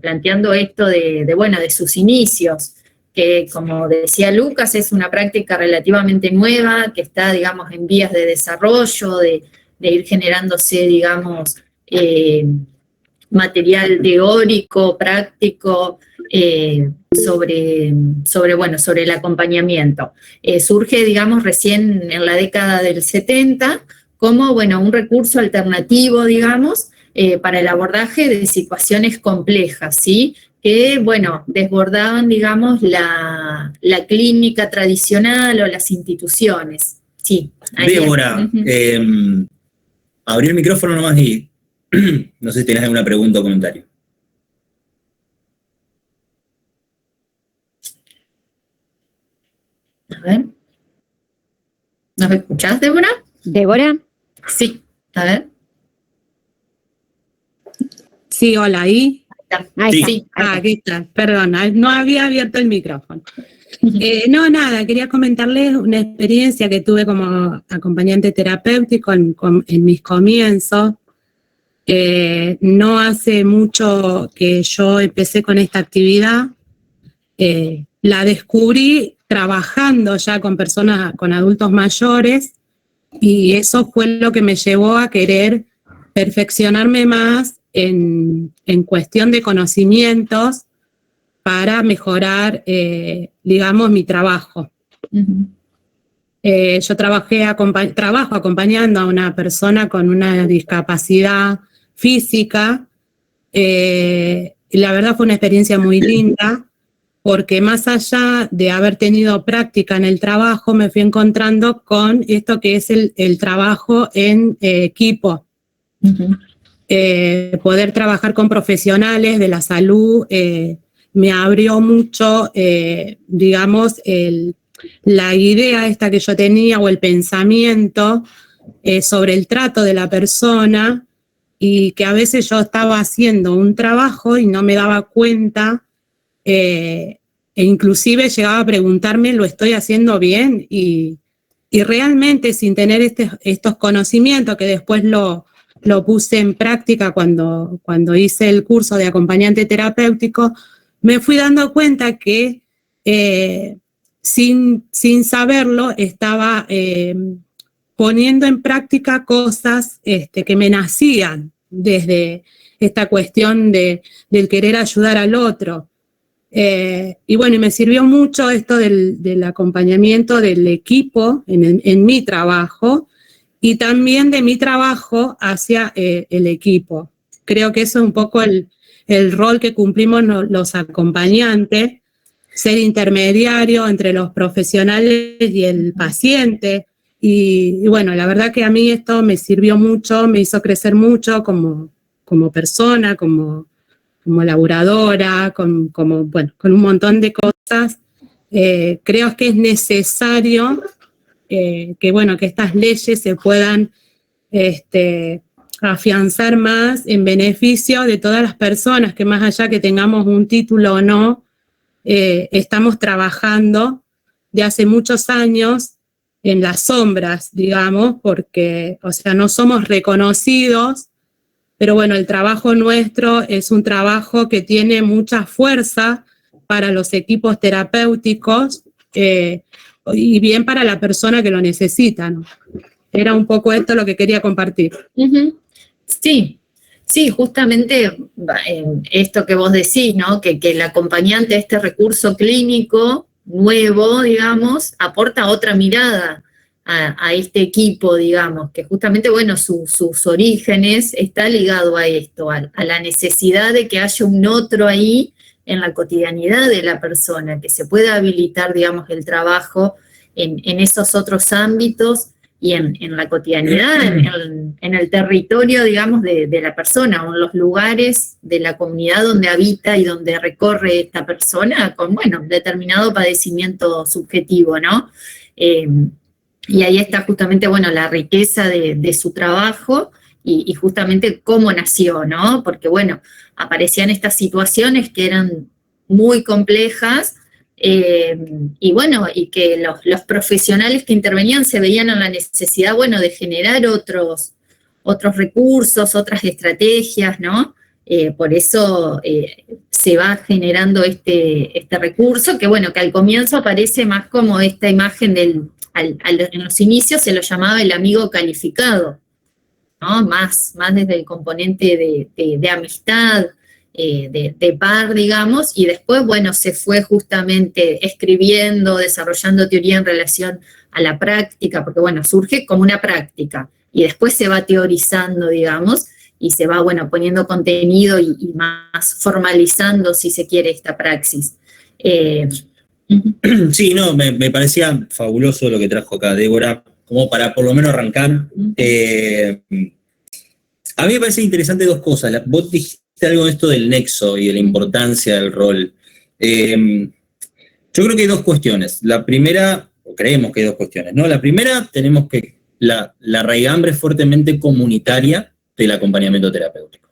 planteando esto de sus inicios, que como decía Lucas, es una práctica relativamente nueva, que está, digamos, en vías de desarrollo, de ir generándose, digamos, material teórico, práctico, sobre el acompañamiento. Surge, digamos, recién en la década del 70, como, bueno, un recurso alternativo, digamos, para el abordaje de situaciones complejas, ¿sí? Que, bueno, desbordaban, digamos, la clínica tradicional o las instituciones. Sí. Débora, abrí el micrófono nomás y no sé si tenés alguna pregunta o comentario. A ver. ¿Nos escuchás, Débora? ¿Débora? Sí, a ver. Sí, hola, ¿ahí? Ahí está. Sí. ¿Qué tal? Perdón, no había abierto el micrófono. No, nada, quería comentarles una experiencia que tuve como acompañante terapéutico en mis comienzos. No hace mucho que yo empecé con esta actividad. La descubrí trabajando ya con personas, con adultos mayores, y eso fue lo que me llevó a querer perfeccionarme más en cuestión de conocimientos para mejorar, digamos, mi trabajo. Uh-huh. Yo trabajo acompañando a una persona con una discapacidad física, y la verdad fue una experiencia muy linda, porque más allá de haber tenido práctica en el trabajo, me fui encontrando con esto que es el trabajo en equipo. Uh-huh. Poder trabajar con profesionales de la salud me abrió mucho, digamos, la idea esta que yo tenía o el pensamiento sobre el trato de la persona, y que a veces yo estaba haciendo un trabajo y no me daba cuenta, e inclusive llegaba a preguntarme, ¿lo estoy haciendo bien? Y realmente sin tener estos conocimientos, que después lo puse en práctica cuando hice el curso de acompañante terapéutico, me fui dando cuenta que sin saberlo estaba poniendo en práctica cosas que me nacían desde esta cuestión del querer ayudar al otro. Y bueno, y me sirvió mucho esto del acompañamiento del equipo en mi trabajo, y también de mi trabajo hacia el equipo. Creo que eso es un poco el rol que cumplimos los acompañantes, ser intermediario entre los profesionales y el paciente. Y bueno, la verdad que a mí esto me sirvió mucho, me hizo crecer mucho como persona, como laburadora, con un montón de cosas. Creo que es necesario que estas leyes se puedan afianzar más en beneficio de todas las personas, que más allá que tengamos un título o no, estamos trabajando de hace muchos años en las sombras, digamos, porque, o sea, no somos reconocidos, pero bueno, el trabajo nuestro es un trabajo que tiene mucha fuerza para los equipos terapéuticos, y bien para la persona que lo necesita, ¿no? Era un poco esto lo que quería compartir. Uh-huh. Sí, justamente esto que vos decís, ¿no? Que el acompañante, este recurso clínico nuevo, digamos, aporta otra mirada a este equipo, digamos, que justamente, bueno, sus orígenes está ligado a esto, a la necesidad de que haya un otro ahí en la cotidianidad de la persona, que se pueda habilitar, digamos, el trabajo en esos otros ámbitos y en la cotidianidad, en el territorio, digamos, de la persona, o en los lugares de la comunidad donde habita y donde recorre esta persona con, bueno, determinado padecimiento subjetivo, ¿no? Y ahí está justamente, bueno, la riqueza de su trabajo y justamente cómo nació, ¿no? Porque, bueno, aparecían estas situaciones que eran muy complejas, y bueno, y que los profesionales que intervenían se veían en la necesidad, bueno, de generar otros recursos, otras estrategias, ¿no? Por eso se va generando este recurso, que bueno, que al comienzo aparece más como esta imagen en los inicios se lo llamaba el amigo calificado, ¿no? Más desde el componente de amistad, de par, digamos, y después, bueno, se fue justamente escribiendo, desarrollando teoría en relación a la práctica, porque, bueno, surge como una práctica, y después se va teorizando, digamos, y se va, bueno, poniendo contenido y más formalizando, si se quiere, esta praxis. Sí, no, me parecía fabuloso lo que trajo acá Débora, como para por lo menos arrancar. A mí me parece interesante dos cosas. Vos dijiste algo de esto del nexo y de la importancia del rol. Yo creo que hay dos cuestiones. La primera, o creemos que hay dos cuestiones, ¿no? La primera, tenemos que la raigambre fuertemente comunitaria del acompañamiento terapéutico.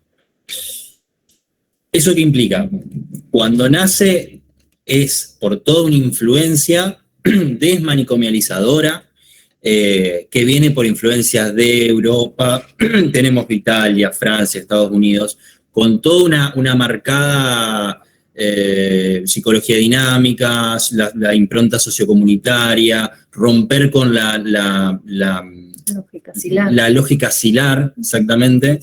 ¿Eso qué implica? Cuando nace es por toda una influencia desmanicomializadora, que viene por influencias de Europa, tenemos Italia, Francia, Estados Unidos, con toda una marcada psicología dinámica, la impronta sociocomunitaria, romper con la lógica asilar, exactamente,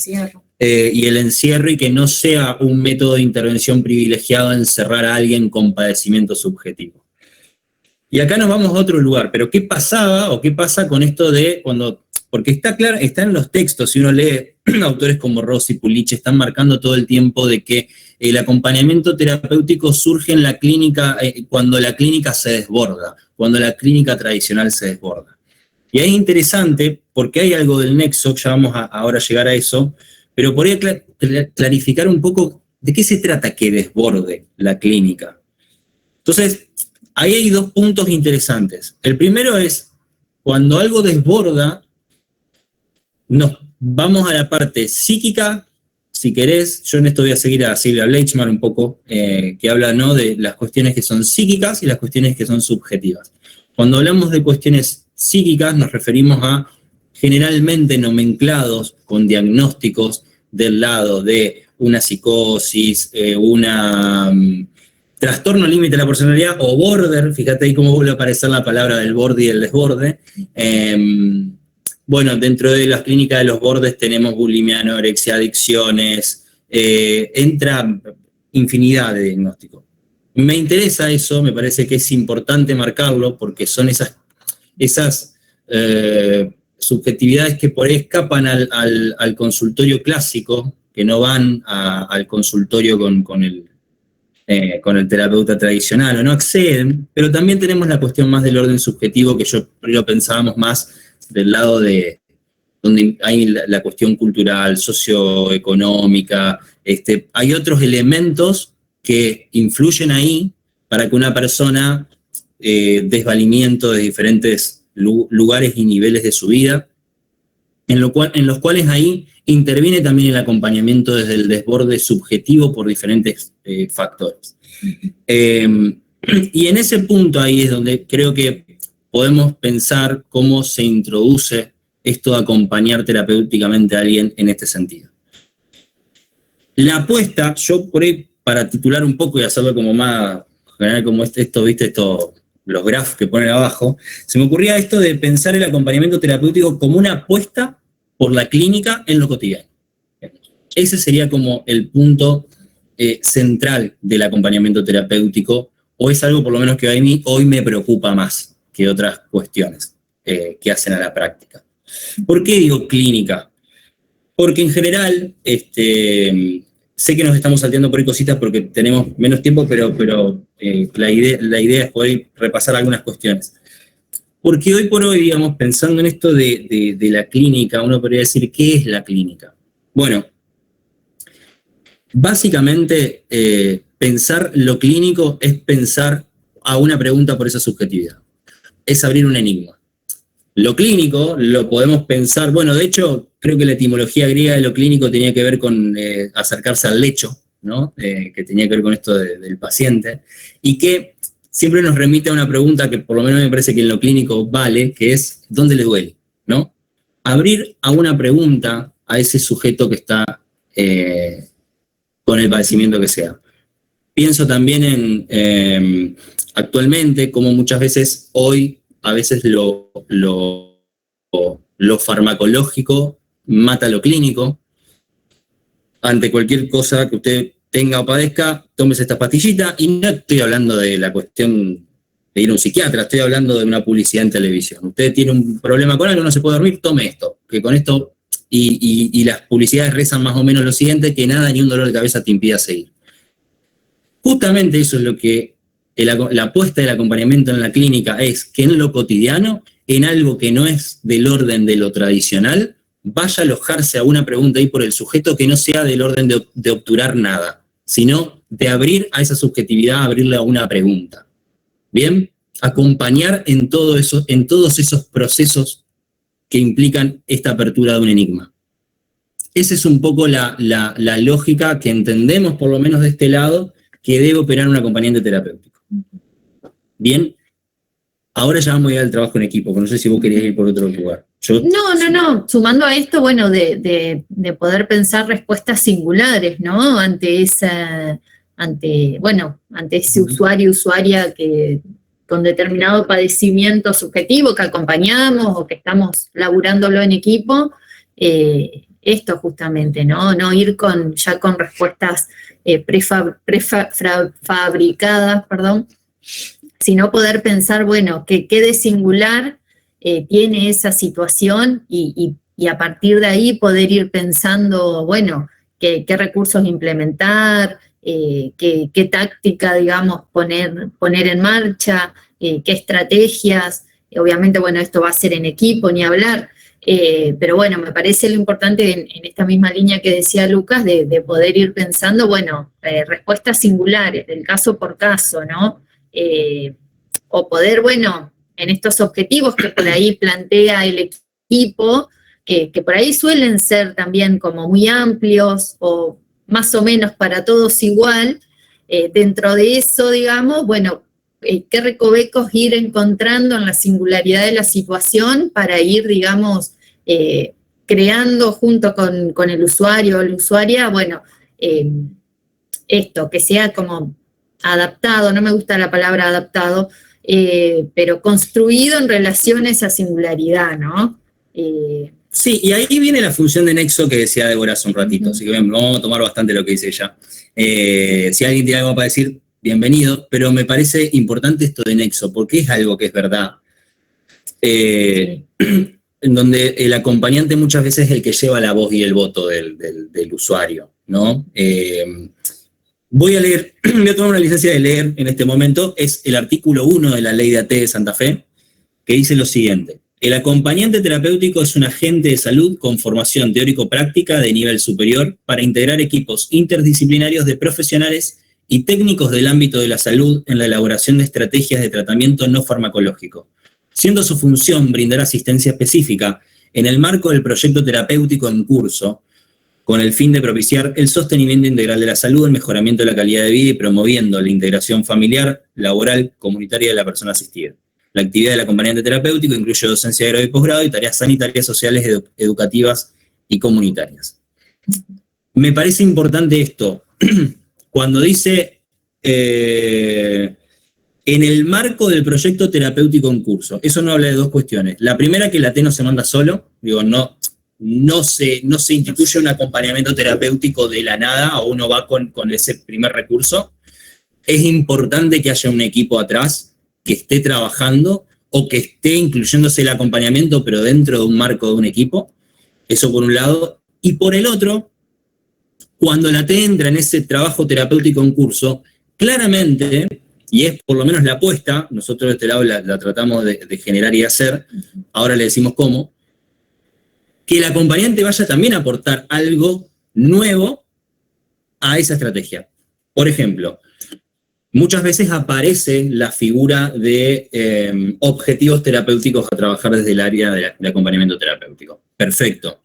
y el encierro, y que no sea un método de intervención privilegiado encerrar a alguien con padecimiento subjetivo. Y acá nos vamos a otro lugar, pero ¿qué pasaba o qué pasa con esto de cuando, porque está claro, está en los textos, si uno lee autores como Rossi, Pulice, están marcando todo el tiempo de que el acompañamiento terapéutico surge en la clínica, cuando la clínica se desborda, cuando la clínica tradicional se desborda. Y es interesante porque hay algo del nexo, ya vamos ahora a llegar a eso, pero podría clarificar un poco de qué se trata que desborde la clínica. Entonces, ahí hay dos puntos interesantes. El primero es, cuando algo desborda, nos vamos a la parte psíquica, si querés, yo en esto voy a seguir a Silvia Bleichmann un poco, que habla, ¿no?, de las cuestiones que son psíquicas y las cuestiones que son subjetivas. Cuando hablamos de cuestiones psíquicas nos referimos a generalmente nomenclados con diagnósticos del lado de una psicosis, trastorno límite de la personalidad o border, fíjate ahí cómo vuelve a aparecer la palabra del borde y el desborde. Bueno, dentro de las clínicas de los bordes tenemos bulimia, anorexia, adicciones, entra infinidad de diagnósticos. Me interesa eso, me parece que es importante marcarlo porque son esas subjetividades que por ahí escapan al consultorio clásico, que no van al consultorio con el terapeuta tradicional, o no acceden, pero también tenemos la cuestión más del orden subjetivo, que yo lo pensábamos más del lado de donde hay la cuestión cultural, socioeconómica, hay otros elementos que influyen ahí para que una persona desvalimiento de diferentes lugares y niveles de su vida, en los cuales ahí interviene también el acompañamiento desde el desborde subjetivo por diferentes factores. Y en ese punto ahí es donde creo que podemos pensar cómo se introduce esto de acompañar terapéuticamente a alguien en este sentido. La apuesta, yo por ahí, para titular un poco y hacerlo como más general, como los graphs que ponen abajo, se me ocurría esto de pensar el acompañamiento terapéutico como una apuesta por la clínica en lo cotidiano. Ese sería como el punto central del acompañamiento terapéutico, o es algo por lo menos que a mí hoy me preocupa más que otras cuestiones que hacen a la práctica. ¿Por qué digo clínica? Porque en general, sé que nos estamos salteando por ahí cositas porque tenemos menos tiempo, pero la idea es poder repasar algunas cuestiones. Porque hoy por hoy, digamos, pensando en esto de la clínica, uno podría decir, ¿qué es la clínica? Bueno, básicamente, pensar lo clínico es pensar a una pregunta por esa subjetividad. Es abrir un enigma. Lo clínico lo podemos pensar, bueno, de hecho, creo que la etimología griega de lo clínico tenía que ver con acercarse al lecho, ¿no? Que tenía que ver con esto del paciente, y que siempre nos remite a una pregunta que por lo menos me parece que en lo clínico vale, que es, ¿dónde le duele? ¿No? Abrir a una pregunta a ese sujeto que está con el padecimiento que sea. Pienso también en, actualmente, como muchas veces hoy, a veces lo farmacológico mata lo clínico. Ante cualquier cosa que usted tenga o padezca, tómese esta pastillita, y no estoy hablando de la cuestión de ir a un psiquiatra, estoy hablando de una publicidad en televisión. Usted tiene un problema con algo, no se puede dormir, tome esto, que con esto, y las publicidades rezan más o menos lo siguiente, que nada ni un dolor de cabeza te impida seguir. Justamente eso es lo que la apuesta del acompañamiento en la clínica es, que en lo cotidiano, en algo que no es del orden de lo tradicional, vaya a alojarse a una pregunta ahí por el sujeto que no sea del orden de obturar nada, sino de abrir a esa subjetividad, abrirle a una pregunta. ¿Bien? Acompañar en todos esos procesos que implican esta apertura de un enigma. Esa es un poco la lógica que entendemos, por lo menos de este lado, que debe operar un acompañante terapéutico. Bien, ahora ya vamos a ir al trabajo en equipo, no sé si vos querías ir por otro lugar. No. Sumando a esto, bueno, de poder pensar respuestas singulares, ¿no? Ante ese usuario, usuaria que con determinado padecimiento subjetivo que acompañamos o que estamos laburándolo en equipo, esto justamente, ¿no? No ir ya con respuestas prefabricadas, sino poder pensar, bueno, qué de singular tiene esa situación y a partir de ahí poder ir pensando, bueno, qué recursos implementar, qué táctica, digamos, poner en marcha, qué estrategias. Obviamente, bueno, esto va a ser en equipo, ni hablar, pero bueno, me parece lo importante en esta misma línea que decía Lucas, de poder ir pensando, bueno, respuestas singulares, del caso por caso, ¿no? O poder, bueno, en estos objetivos que por ahí plantea el equipo, que por ahí suelen ser también como muy amplios o más o menos para todos igual, dentro de eso, digamos, bueno, qué recovecos ir encontrando en la singularidad de la situación para ir, digamos, creando junto con el usuario o la usuaria, bueno, esto, que sea como adaptado, no me gusta la palabra adaptado, pero construido en relación a esa singularidad, ¿no? Sí, y ahí viene la función de nexo que decía Débora hace un ratito, así que vamos a tomar bastante lo que dice ella. Si alguien tiene algo para decir, bienvenido, pero me parece importante esto de nexo, porque es algo que es verdad. En donde el acompañante muchas veces es el que lleva la voz y el voto del usuario, ¿no? Voy a tomar una licencia de leer en este momento, es el artículo 1 de la Ley de AT de Santa Fe, que dice lo siguiente: el acompañante terapéutico es un agente de salud con formación teórico-práctica de nivel superior para integrar equipos interdisciplinarios de profesionales y técnicos del ámbito de la salud en la elaboración de estrategias de tratamiento no farmacológico, siendo su función brindar asistencia específica en el marco del proyecto terapéutico en curso, con el fin de propiciar el sostenimiento integral de la salud, el mejoramiento de la calidad de vida y promoviendo la integración familiar, laboral, comunitaria de la persona asistida. La actividad del acompañante terapéutico incluye docencia de grado y posgrado y tareas sanitarias, sociales, educativas y comunitarias. Me parece importante esto. Cuando dice en el marco del proyecto terapéutico en curso, eso no habla de dos cuestiones. La primera, que la T no se manda solo, digo, no se instituye un acompañamiento terapéutico de la nada o uno va con ese primer recurso. Es importante que haya un equipo atrás que esté trabajando o que esté incluyéndose el acompañamiento, pero dentro de un marco de un equipo. Eso por un lado. Y por el otro, cuando la T entra en ese trabajo terapéutico en curso, claramente, y es por lo menos la apuesta, nosotros de este lado la tratamos de generar y hacer, ahora le decimos cómo, que el acompañante vaya también a aportar algo nuevo a esa estrategia. Por ejemplo, muchas veces aparece la figura de objetivos terapéuticos a trabajar desde el área de acompañamiento terapéutico. Perfecto.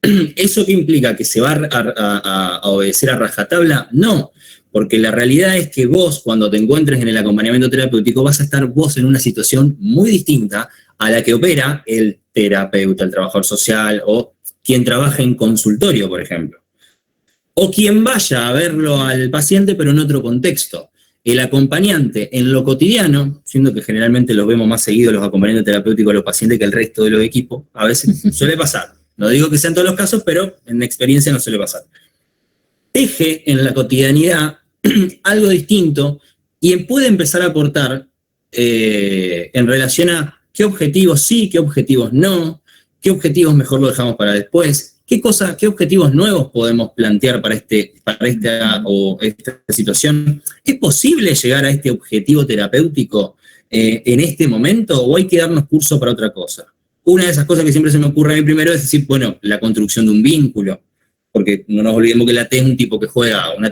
¿Eso qué implica? ¿Que se va a obedecer a rajatabla? No, porque la realidad es que vos, cuando te encuentres en el acompañamiento terapéutico, vas a estar vos en una situación muy distinta a la que opera el terapeuta, el trabajador social o quien trabaja en consultorio, por ejemplo. O quien vaya a verlo al paciente, pero en otro contexto. El acompañante en lo cotidiano, siendo que generalmente los vemos más seguidos los acompañantes terapéuticos a los pacientes que el resto de los equipos, a veces suele pasar. No digo que sean todos los casos, pero en experiencia no suele pasar. Teje en la cotidianidad algo distinto y puede empezar a aportar en relación a qué objetivos sí, qué objetivos no, qué objetivos mejor lo dejamos para después, qué objetivos nuevos podemos plantear para esta situación. ¿Es posible llegar a este objetivo terapéutico en este momento o hay que darnos curso para otra cosa? Una de esas cosas que siempre se me ocurre a mí primero es decir, bueno, la construcción de un vínculo, porque no nos olvidemos que la T es una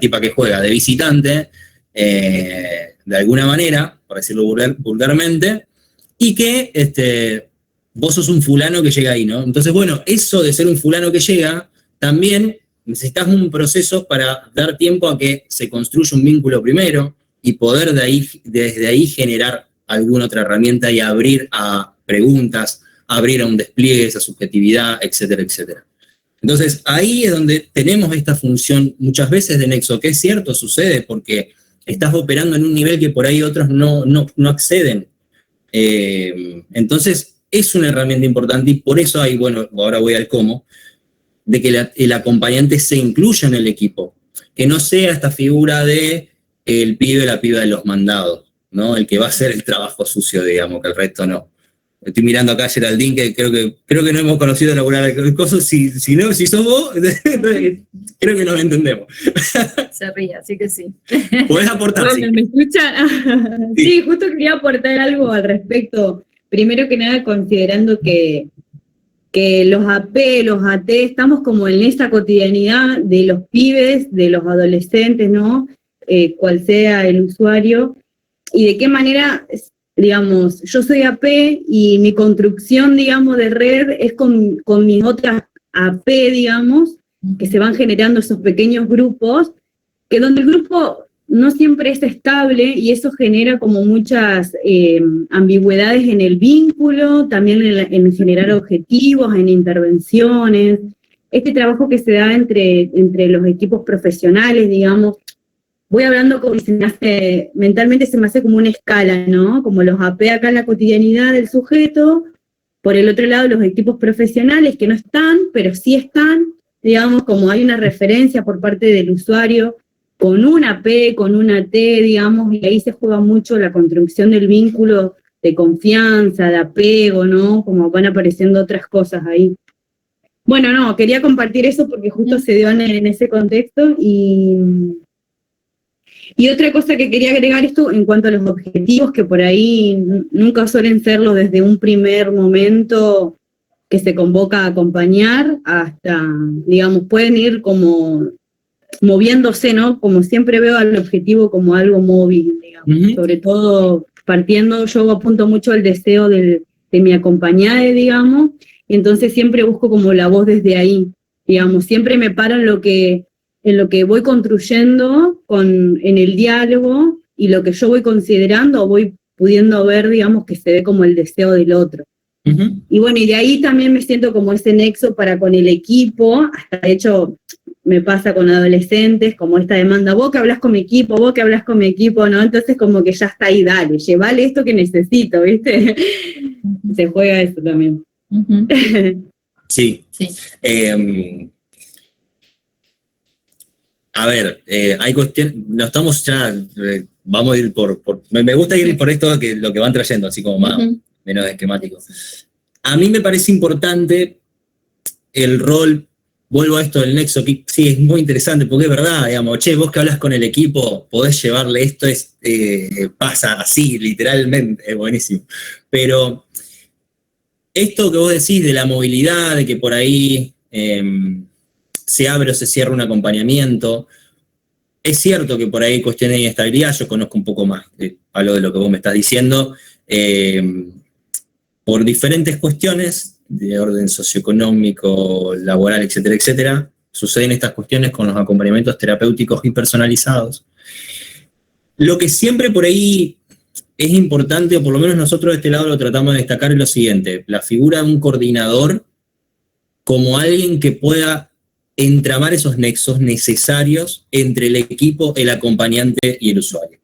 tipa que juega de visitante, de alguna manera, para decirlo vulgarmente, y que vos sos un fulano que llega ahí, ¿no? Entonces, bueno, eso de ser un fulano que llega, también necesitas un proceso para dar tiempo a que se construya un vínculo primero y poder desde ahí generar alguna otra herramienta y abrir a preguntas, abrir a un despliegue de esa subjetividad, etcétera, etcétera. Entonces, ahí es donde tenemos esta función muchas veces de nexo, que es cierto, sucede, porque estás operando en un nivel que por ahí otros no acceden. Entonces, es una herramienta importante y por eso hay, bueno, ahora voy al cómo, de que el acompañante se incluya en el equipo, que no sea esta figura de el pibe, la piba de los mandados, ¿no? El que va a hacer el trabajo sucio, digamos, que el resto no. Estoy mirando acá a Geraldine, que creo que no hemos conocido laburar cosas, si sos vos, creo que nos entendemos. Se ríe, así que sí. ¿Podés aportar? Bueno, ¿me escuchan? Sí, justo quería aportar algo al respecto. Primero que nada, considerando que los AP, los AT, estamos como en esa cotidianidad de los pibes, de los adolescentes, ¿no? Cual sea el usuario, y de qué manera, digamos, yo soy AP y mi construcción, digamos, de red es con mis otras AP, digamos, que se van generando esos pequeños grupos, que donde el grupo no siempre es estable y eso genera como muchas ambigüedades en el vínculo, también en generar objetivos, en intervenciones. Este trabajo que se da entre los equipos profesionales, digamos, voy hablando como mentalmente se me hace como una escala, ¿no? Como los AP acá en la cotidianidad del sujeto, por el otro lado los equipos profesionales que no están, pero sí están, digamos, como hay una referencia por parte del usuario, con una P, con una T, digamos, y ahí se juega mucho la construcción del vínculo de confianza, de apego, ¿no? Como van apareciendo otras cosas ahí. Bueno, no, quería compartir eso porque justo se dio en ese contexto y otra cosa que quería agregar esto en cuanto a los objetivos, que por ahí nunca suelen serlo desde un primer momento que se convoca a acompañar hasta, digamos, pueden ir como moviéndose, ¿no? Como siempre veo al objetivo como algo móvil, digamos. Sobre todo partiendo, yo apunto mucho al deseo de mi acompañada, digamos, y entonces siempre busco como la voz desde ahí, digamos, siempre me paro en lo que voy construyendo en el diálogo y lo que yo voy considerando o voy pudiendo ver, digamos, que se ve como el deseo del otro. Y bueno, y de ahí también me siento como ese nexo para con el equipo, hasta de hecho me pasa con adolescentes, como esta demanda, vos que hablas con mi equipo, ¿no? Entonces como que ya está ahí, dale, llevale esto que necesito, ¿viste? Se juega eso también. Sí. A ver, hay cuestiones, no estamos ya, vamos a ir me gusta ir por esto, que lo que van trayendo, así como más, menos esquemático. A mí me parece importante el rol. Vuelvo a esto del nexo, que sí, es muy interesante, porque es verdad, digamos, che, vos que hablas con el equipo, podés llevarle esto, pasa así, literalmente, es buenísimo. Pero esto que vos decís de la movilidad, de que por ahí se abre o se cierra un acompañamiento, es cierto que por ahí hay cuestiones de inestabilidad, yo conozco un poco más, hablo de lo que vos me estás diciendo, por diferentes cuestiones, de orden socioeconómico, laboral, etcétera, etcétera, suceden estas cuestiones con los acompañamientos terapéuticos y personalizados. Lo que siempre por ahí es importante, o por lo menos nosotros de este lado lo tratamos de destacar, es lo siguiente: la figura de un coordinador como alguien que pueda entramar esos nexos necesarios entre el equipo, el acompañante y el usuario,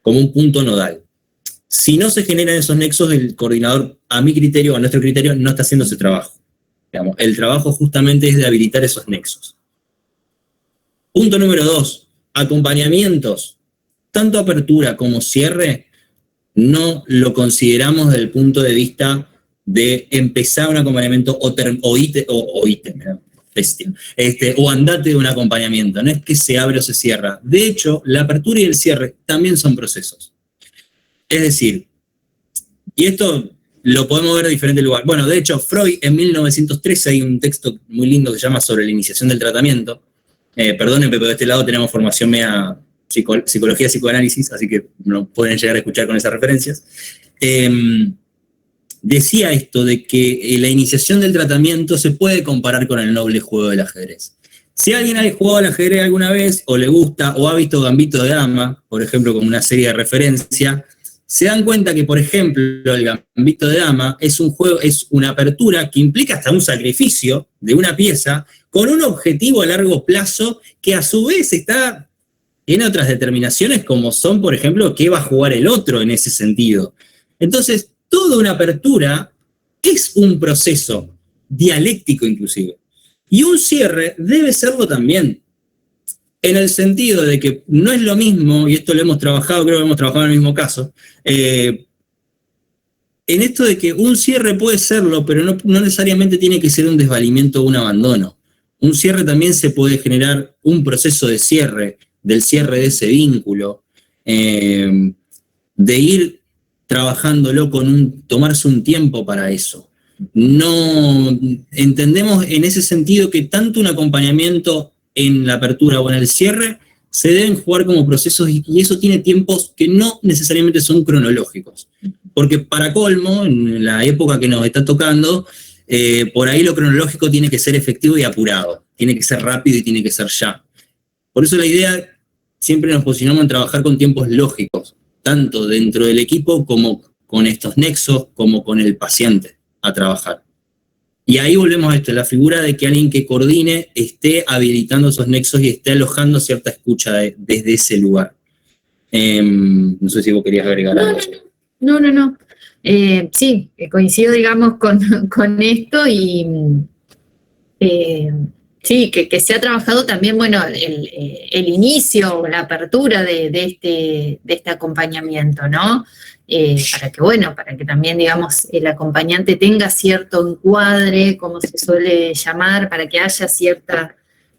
como un punto nodal. Si no se generan esos nexos, el coordinador, a mi criterio, a nuestro criterio, no está haciendo ese trabajo. Digamos, el trabajo justamente es de habilitar esos nexos. Punto número 2, acompañamientos. Tanto apertura como cierre no lo consideramos desde el punto de vista de empezar un acompañamiento o andate de un acompañamiento. No es que se abre o se cierra. De hecho, la apertura y el cierre también son procesos. Es decir, y esto lo podemos ver de diferentes lugares. Bueno, de hecho, Freud en 1913 hay un texto muy lindo que se llama Sobre la iniciación del tratamiento. Perdónenme, pero de este lado tenemos formación media psicología, psicoanálisis, así que no pueden llegar a escuchar con esas referencias. Decía esto de que la iniciación del tratamiento se puede comparar con el noble juego del ajedrez. Si alguien ha jugado al ajedrez alguna vez, o le gusta, o ha visto Gambito de Dama, por ejemplo, como una serie de referencia, se dan cuenta que, por ejemplo, el Gambito de Dama es un juego, es una apertura que implica hasta un sacrificio de una pieza con un objetivo a largo plazo que a su vez tiene otras determinaciones como son, por ejemplo, qué va a jugar el otro en ese sentido. Entonces, toda una apertura es un proceso dialéctico inclusive. Y un cierre debe serlo también. En el sentido de que no es lo mismo, y esto lo hemos trabajado, creo que hemos trabajado en el mismo caso, en esto de que un cierre puede serlo, pero no necesariamente tiene que ser un desvalimiento o un abandono. Un cierre también se puede generar un proceso de cierre, del cierre de ese vínculo, de ir trabajándolo tomarse un tiempo para eso. No entendemos en ese sentido que tanto un acompañamiento en la apertura o en el cierre se deben jugar como procesos y eso tiene tiempos que no necesariamente son cronológicos. Porque para colmo, en la época que nos está tocando, por ahí lo cronológico tiene que ser efectivo y apurado, tiene que ser rápido y tiene que ser ya. Por eso la idea, siempre nos posicionamos en trabajar con tiempos lógicos, tanto dentro del equipo como con estos nexos, como con el paciente a trabajar. Y ahí volvemos a esto, la figura de que alguien que coordine esté habilitando esos nexos y esté alojando cierta escucha desde ese lugar. No sé si vos querías agregar algo. No. Sí, coincido, digamos, con esto y sí, que se ha trabajado también, bueno, el inicio, la apertura de este acompañamiento, ¿no? Para que también, digamos, el acompañante tenga cierto encuadre, como se suele llamar, para que haya cierta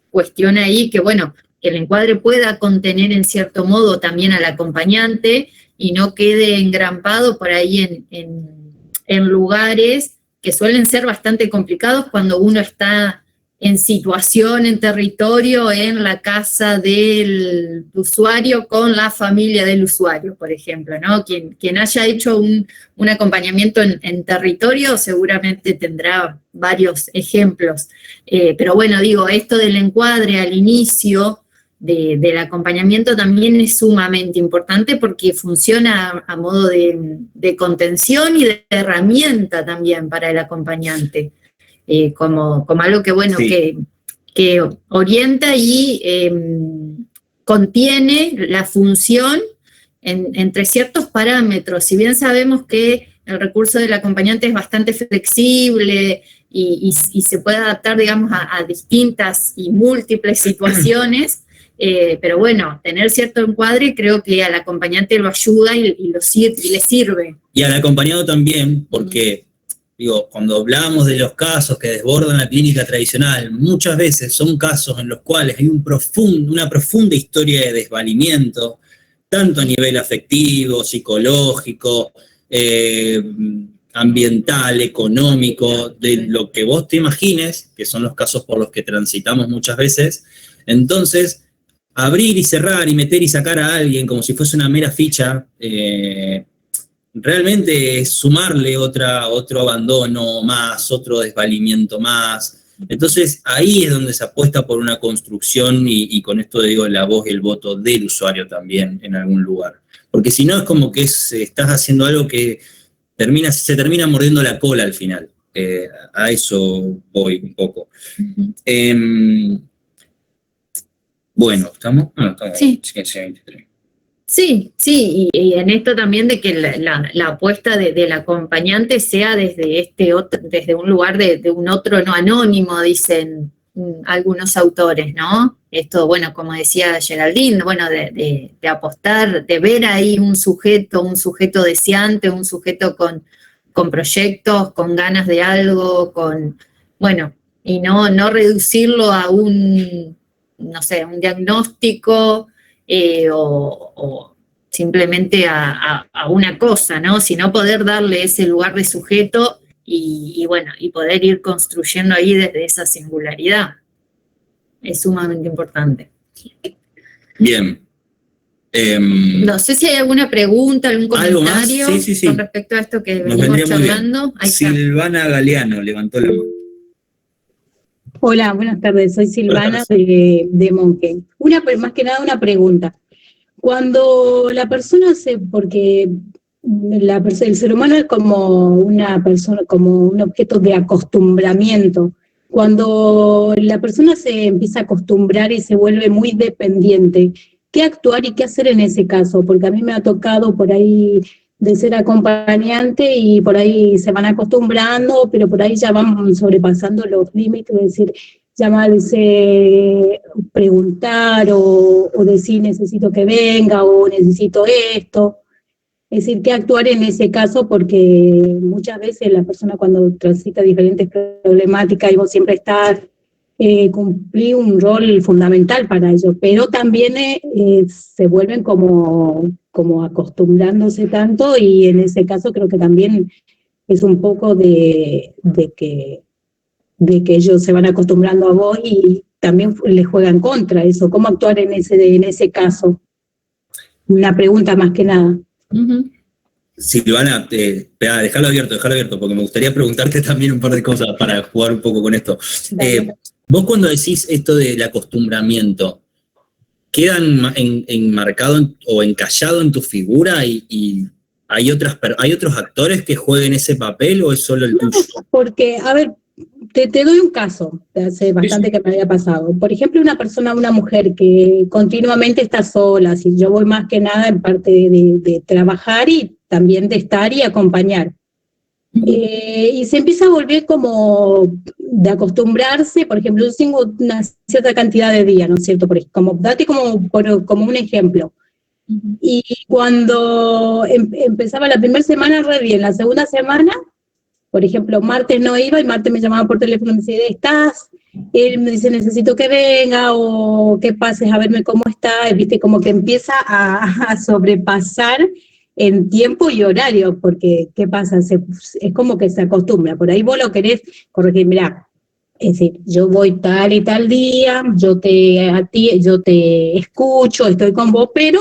cuestión ahí, que bueno, que el encuadre pueda contener en cierto modo también al acompañante y no quede engrampado por ahí en lugares que suelen ser bastante complicados cuando uno está en situación, en territorio, en la casa del usuario con la familia del usuario, por ejemplo, ¿no? Quien haya hecho un acompañamiento en territorio seguramente tendrá varios ejemplos. Pero bueno, digo, esto del encuadre al inicio del acompañamiento también es sumamente importante porque funciona a modo de contención y de herramienta también para el acompañante. Como algo que, bueno, sí, que orienta y contiene la función entre ciertos parámetros. Si bien sabemos que el recurso del acompañante es bastante flexible y se puede adaptar, digamos, a distintas y múltiples situaciones, pero bueno, tener cierto encuadre creo que al acompañante lo ayuda y le sirve. Y al acompañado también, porque digo, cuando hablamos de los casos que desbordan la clínica tradicional, muchas veces son casos en los cuales hay una profunda historia de desvalimiento, tanto a nivel afectivo, psicológico, ambiental, económico, de lo que vos te imagines, que son los casos por los que transitamos muchas veces. Entonces, abrir y cerrar y meter y sacar a alguien como si fuese una mera ficha, realmente es sumarle otro abandono más, otro desvalimiento más. Entonces ahí es donde se apuesta por una construcción y con esto digo la voz y el voto del usuario también en algún lugar. Porque si no es como que estás haciendo algo que se termina mordiendo la cola al final. A eso voy un poco. Bueno, ¿estamos? No, estamos. Sí. 23. Sí, y en esto también de que la apuesta del acompañante sea desde un lugar de un otro no anónimo, dicen algunos autores, ¿no? Esto, bueno, como decía Geraldine, bueno, de apostar, de ver ahí un sujeto deseante, un sujeto con proyectos, con ganas de algo, bueno, y no reducirlo a no sé, un diagnóstico, o simplemente a una cosa, ¿no? Sino poder darle ese lugar de sujeto y bueno, y poder ir construyendo ahí desde esa singularidad. Es sumamente importante. Bien. No sé si hay alguna pregunta, algún comentario sí. con respecto a esto que Nos venimos vendría muy charlando. bien. Silvana Galeano levantó la mano. Hola, buenas tardes. Soy Silvana de Monque. Más que nada una pregunta. Cuando la persona porque el ser humano es como una persona, como un objeto de acostumbramiento. Cuando la persona se empieza a acostumbrar y se vuelve muy dependiente, ¿qué actuar y qué hacer en ese caso? Porque a mí me ha tocado por ahí de ser acompañante y por ahí se van acostumbrando, pero por ahí ya van sobrepasando los límites, es decir, llamarse, preguntar o decir necesito que venga o necesito esto. Es decir, qué actuar en ese caso, porque muchas veces la persona cuando transita diferentes problemáticas y vos siempre estás, cumplí un rol fundamental para ello, pero también se vuelven como acostumbrándose tanto, y en ese caso creo que también es un poco de que ellos se van acostumbrando a vos y también les juegan contra eso. ¿Cómo actuar en ese caso? Una pregunta más que nada. Silvana, déjalo abierto, porque me gustaría preguntarte también un par de cosas para jugar un poco con esto. Vos cuando decís esto del acostumbramiento, ¿queda enmarcado o encallado en tu figura y hay otros actores que jueguen ese papel o es solo el tuyo? Porque, a ver, te doy un caso, hace bastante que me había pasado. Por ejemplo, una mujer que continuamente está sola, si yo voy más que nada en parte de trabajar y también de estar y acompañar. Y se empieza a volver como de acostumbrarse. Por ejemplo, yo tengo una cierta cantidad de días, ¿no es cierto? Date como un ejemplo. Y cuando empezaba la primera semana re bien, la segunda semana, por ejemplo, martes no iba y martes me llamaba por teléfono y me decía, ¿estás? Él me dice, necesito que venga o que pases a verme cómo está. Viste, como que empieza a sobrepasar en tiempo y horario, porque ¿qué pasa? Es como que se acostumbra. Por ahí vos lo querés corregir, mirá, es decir, yo voy tal y tal día, yo te escucho, estoy con vos, pero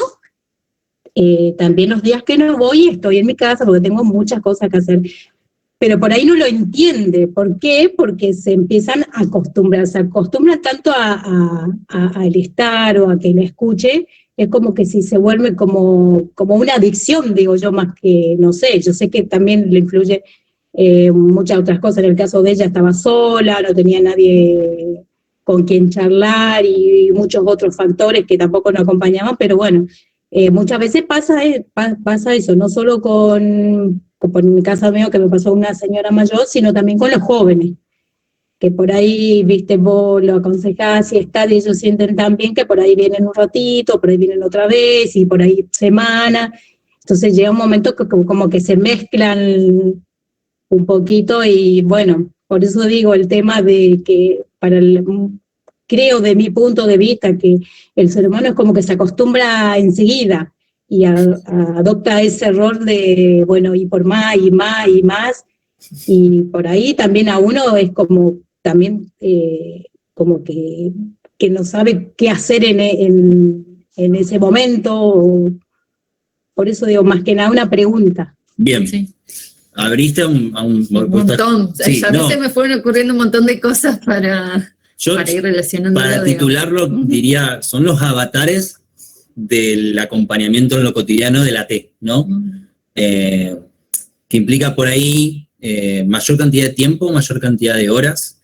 también los días que no voy estoy en mi casa porque tengo muchas cosas que hacer. Pero por ahí no lo entiende. ¿Por qué? Porque se empiezan a acostumbrar, se acostumbran tanto al estar o a que la escuche, es como que si se vuelve como una adicción, digo yo, más que, no sé, yo sé que también le influye muchas otras cosas. En el caso de ella estaba sola, no tenía nadie con quien charlar y muchos otros factores que tampoco nos acompañaban, pero bueno, muchas veces pasa eso, no solo como en mi caso mío que me pasó una señora mayor, sino también con los jóvenes, que por ahí, viste, vos lo aconsejás y está, y ellos sienten tan bien que por ahí vienen un ratito, por ahí vienen otra vez, y por ahí semana. Entonces llega un momento que como que se mezclan un poquito, y bueno, por eso digo el tema de que creo de mi punto de vista que el ser humano es como que se acostumbra enseguida y adopta ese rol de, bueno, y por más y más y más, y por ahí también a uno es como también como que no sabe qué hacer en ese momento. Por eso digo, más que nada una pregunta. Bien. Sí. Abriste a un montón. Sí, a mí se me fueron ocurriendo un montón de cosas para ir relacionando. Para titularlo, diría, son los avatares del acompañamiento en lo cotidiano de la T, ¿no? Que implica por ahí mayor cantidad de tiempo, mayor cantidad de horas,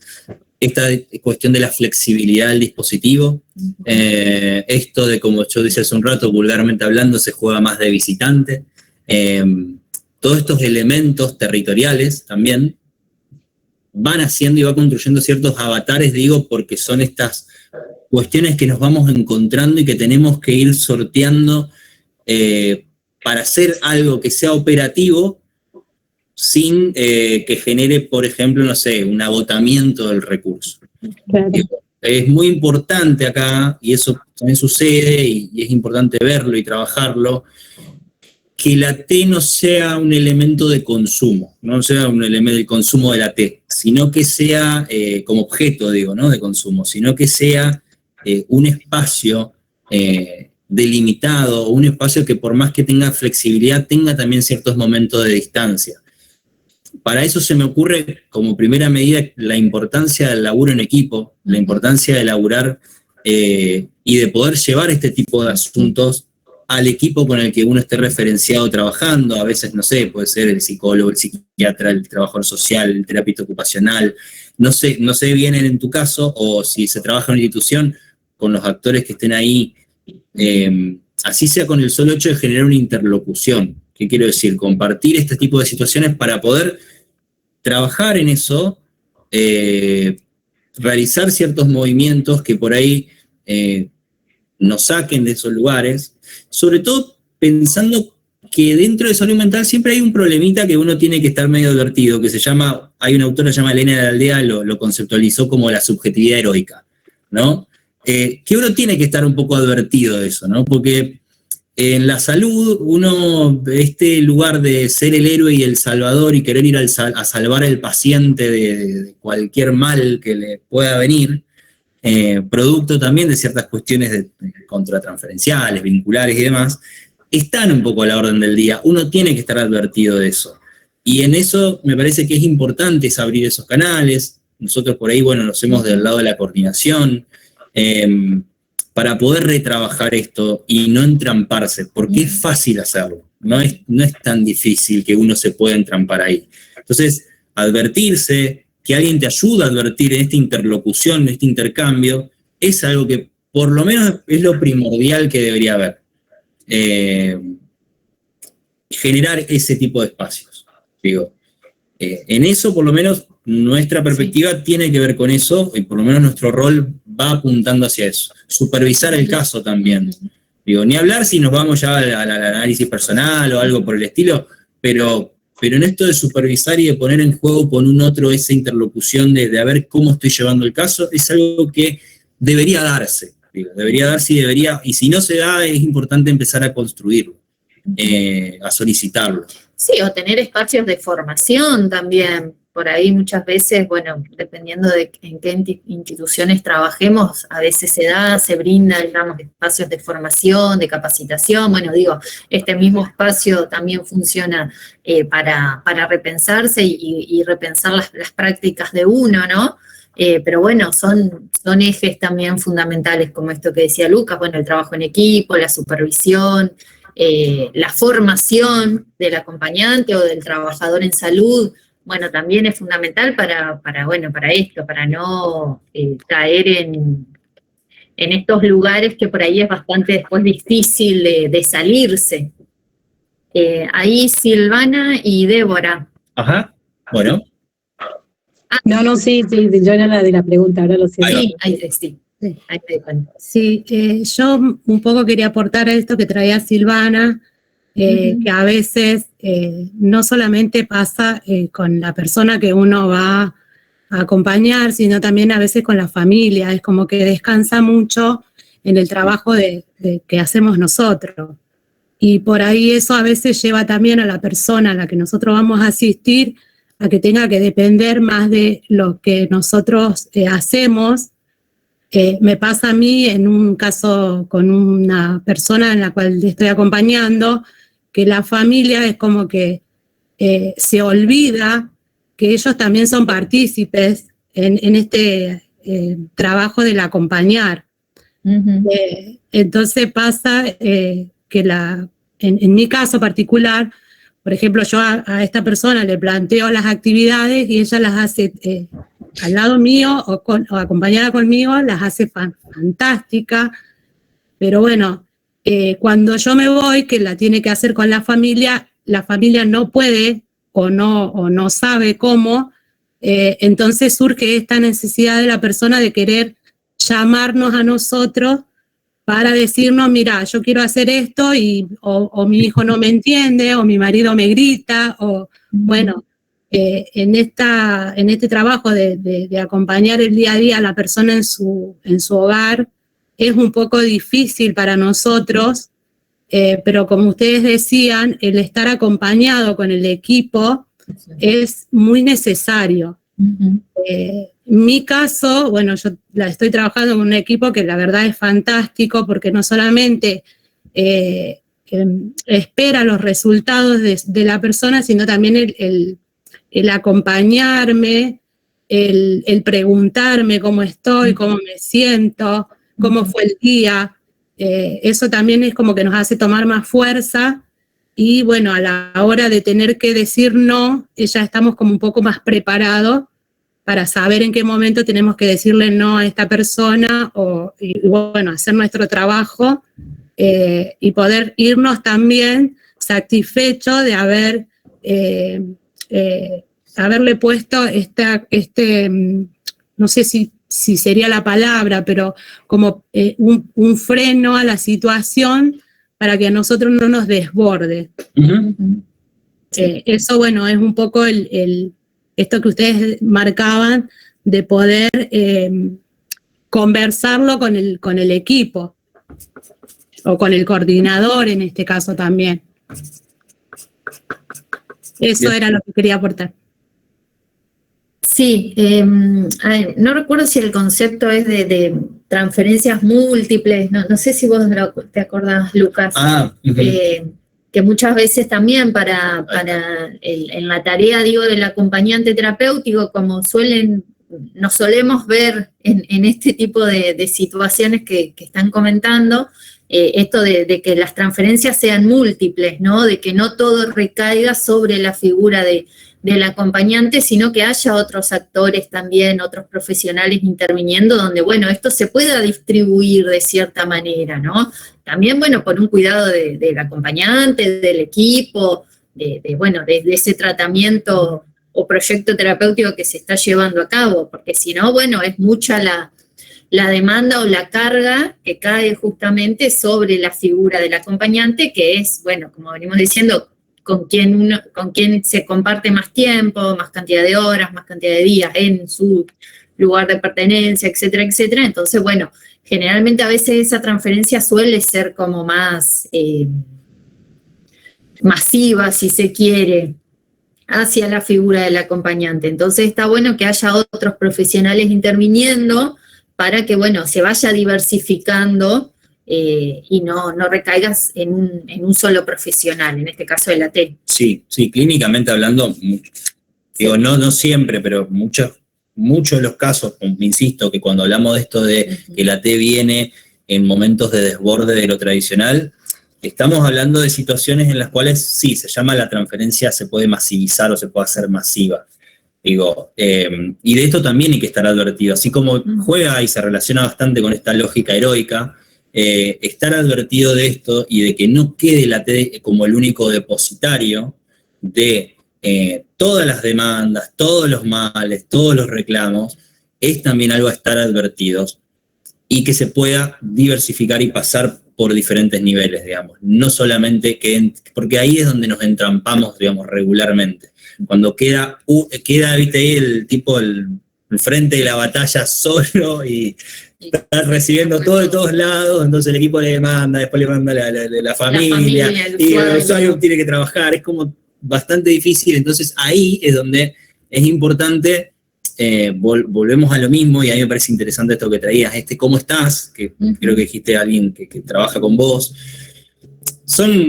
esta cuestión de la flexibilidad del dispositivo, esto de, como yo decía hace un rato, vulgarmente hablando, se juega más de visitante, todos estos elementos territoriales también van haciendo y va construyendo ciertos avatares, digo, porque son estas cuestiones que nos vamos encontrando y que tenemos que ir sorteando para hacer algo que sea operativo sin que genere, por ejemplo, no sé, un agotamiento del recurso. Claro. Es muy importante acá, y eso también sucede, y es importante verlo y trabajarlo, que la T no sea un elemento de consumo, no sea un elemento de consumo de la T, sino que sea como objeto, digo, ¿no? De consumo, sino que sea un espacio delimitado, un espacio que por más que tenga flexibilidad, tenga también ciertos momentos de distancia. Para eso se me ocurre, como primera medida, la importancia del laburo en equipo, la importancia de laburar y de poder llevar este tipo de asuntos al equipo con el que uno esté referenciado trabajando. A veces, no sé, puede ser el psicólogo, el psiquiatra, el trabajador social, el terapeuta ocupacional. No sé bien en tu caso, o si se trabaja en una institución, con los actores que estén ahí, así sea con el solo hecho de generar una interlocución. ¿Qué quiero decir? Compartir este tipo de situaciones para poder trabajar en eso, realizar ciertos movimientos que por ahí nos saquen de esos lugares, sobre todo pensando que dentro de salud mental siempre hay un problemita que uno tiene que estar medio advertido, que se llama, hay una autora que se llama Elena de la Aldea, lo conceptualizó como la subjetividad heroica, ¿no? Que uno tiene que estar un poco advertido de eso, ¿no? Porque en la salud, uno, este lugar de ser el héroe y el salvador y querer ir a salvar al paciente de cualquier mal que le pueda venir, producto también de ciertas cuestiones contratransferenciales, vinculares y demás, están un poco a la orden del día. Uno tiene que estar advertido de eso. Y en eso me parece que es importante es abrir esos canales. Nosotros por ahí, bueno, nos hemos del lado de la coordinación, para poder retrabajar esto y no entramparse, porque es fácil hacerlo. No es tan difícil que uno se pueda entrampar ahí. Entonces, advertirse, que alguien te ayude a advertir en esta interlocución, en este intercambio, es algo que por lo menos es lo primordial que debería haber. Generar ese tipo de espacios. Digo, en eso, por lo menos, nuestra perspectiva tiene que ver con eso, y por lo menos nuestro rol va apuntando hacia eso. Supervisar el caso también. Digo, ni hablar si nos vamos ya al análisis personal o algo por el estilo, pero en esto de supervisar y de poner en juego con un otro esa interlocución de a ver cómo estoy llevando el caso, es algo que debería darse. Digo, debería darse y si no se da, es importante empezar a construirlo, a solicitarlo. Sí, o tener espacios de formación también. Por ahí muchas veces, bueno, dependiendo de en qué instituciones trabajemos, a veces se brinda, digamos, espacios de formación, de capacitación. Bueno, digo, este mismo espacio también funciona para repensarse y repensar las prácticas de uno, ¿no? Pero bueno, son ejes también fundamentales, como esto que decía Lucas, bueno, el trabajo en equipo, la supervisión, la formación del acompañante o del trabajador en salud. Bueno, también es fundamental para esto, para no caer en estos lugares que por ahí es bastante después difícil de salirse. Ahí Silvana y Débora. Ajá, bueno. No, sí, yo era la de la pregunta, ahora lo siento. Sí. Sí, yo un poco quería aportar a esto que traía Silvana, que a veces no solamente pasa con la persona que uno va a acompañar, sino también a veces con la familia. Es como que descansa mucho en el trabajo que hacemos nosotros. Y por ahí eso a veces lleva también a la persona a la que nosotros vamos a asistir a que tenga que depender más de lo que nosotros hacemos. Me pasa a mí en un caso con una persona en la cual estoy acompañando, que la familia es como que se olvida que ellos también son partícipes en este trabajo del acompañar. Entonces pasa que en mi caso particular, por ejemplo, yo a esta persona le planteo las actividades y ella las hace al lado mío o acompañada conmigo, las hace fantástica, pero bueno, cuando yo me voy, que la tiene que hacer con la familia no puede o no sabe cómo, entonces surge esta necesidad de la persona de querer llamarnos a nosotros para decirnos, mira, yo quiero hacer esto o mi hijo no me entiende, o mi marido me grita, o bueno, en este trabajo de acompañar el día a día a la persona en su hogar, es un poco difícil para nosotros, pero como ustedes decían, el estar acompañado con el equipo es muy necesario. En mi caso, bueno, yo estoy trabajando con un equipo que la verdad es fantástico porque no solamente espera los resultados de la persona, sino también el acompañarme, el preguntarme cómo estoy, cómo me siento, cómo fue el día. Eso también es como que nos hace tomar más fuerza y bueno, a la hora de tener que decir no, ya estamos como un poco más preparados para saber en qué momento tenemos que decirle no a esta persona y bueno, hacer nuestro trabajo y poder irnos también satisfechos de haberle puesto no sé si sería la palabra, pero como un freno a la situación para que a nosotros no nos desborde. Eso, bueno, es un poco esto que ustedes marcaban de poder conversarlo con el equipo o con el coordinador en este caso también. Eso era lo que quería aportar. Sí, no recuerdo si el concepto es de transferencias múltiples, no sé si vos te acordás, Lucas, que muchas veces también en la tarea, digo, del acompañante terapéutico, como nos solemos ver en este tipo de situaciones que están comentando, esto de que las transferencias sean múltiples, ¿no? De que no todo recaiga sobre la figura del acompañante, sino que haya otros actores también, otros profesionales interviniendo, donde, bueno, esto se pueda distribuir de cierta manera, ¿no? También, bueno, por un cuidado del acompañante, del equipo, de ese tratamiento o proyecto terapéutico que se está llevando a cabo, porque si no, bueno, es mucha la demanda o la carga que cae justamente sobre la figura del acompañante, que es, bueno, como venimos diciendo, con quien se comparte más tiempo, más cantidad de horas, más cantidad de días en su lugar de pertenencia, etcétera, etcétera. Entonces, bueno, generalmente a veces esa transferencia suele ser como más masiva, si se quiere, hacia la figura del acompañante. Entonces está bueno que haya otros profesionales interviniendo para que, bueno, se vaya diversificando y no recaigas en un solo profesional, en este caso el AT. Sí, clínicamente hablando, digo, no siempre, pero muchos de los casos, insisto, que cuando hablamos de esto de que el AT viene en momentos de desborde de lo tradicional, estamos hablando de situaciones en las cuales sí, se llama la transferencia, se puede masivizar o se puede hacer masiva. Digo, y de esto también hay que estar advertido, así como juega y se relaciona bastante con esta lógica heroica, estar advertido de esto y de que no quede la AT como el único depositario de todas las demandas, todos los males, todos los reclamos, es también algo a estar advertidos y que se pueda diversificar y pasar por diferentes niveles, digamos, no solamente porque ahí es donde nos entrampamos, digamos, regularmente. Cuando queda ¿viste ahí el tipo, el frente de la batalla solo y está recibiendo todo de todos lados, entonces el equipo le demanda, después le manda la familia y el usuario tiene que trabajar, es como bastante difícil, entonces ahí es donde es importante, volvemos a lo mismo y a mí me parece interesante esto que traías, ¿cómo estás? Que creo que dijiste a alguien que trabaja con vos.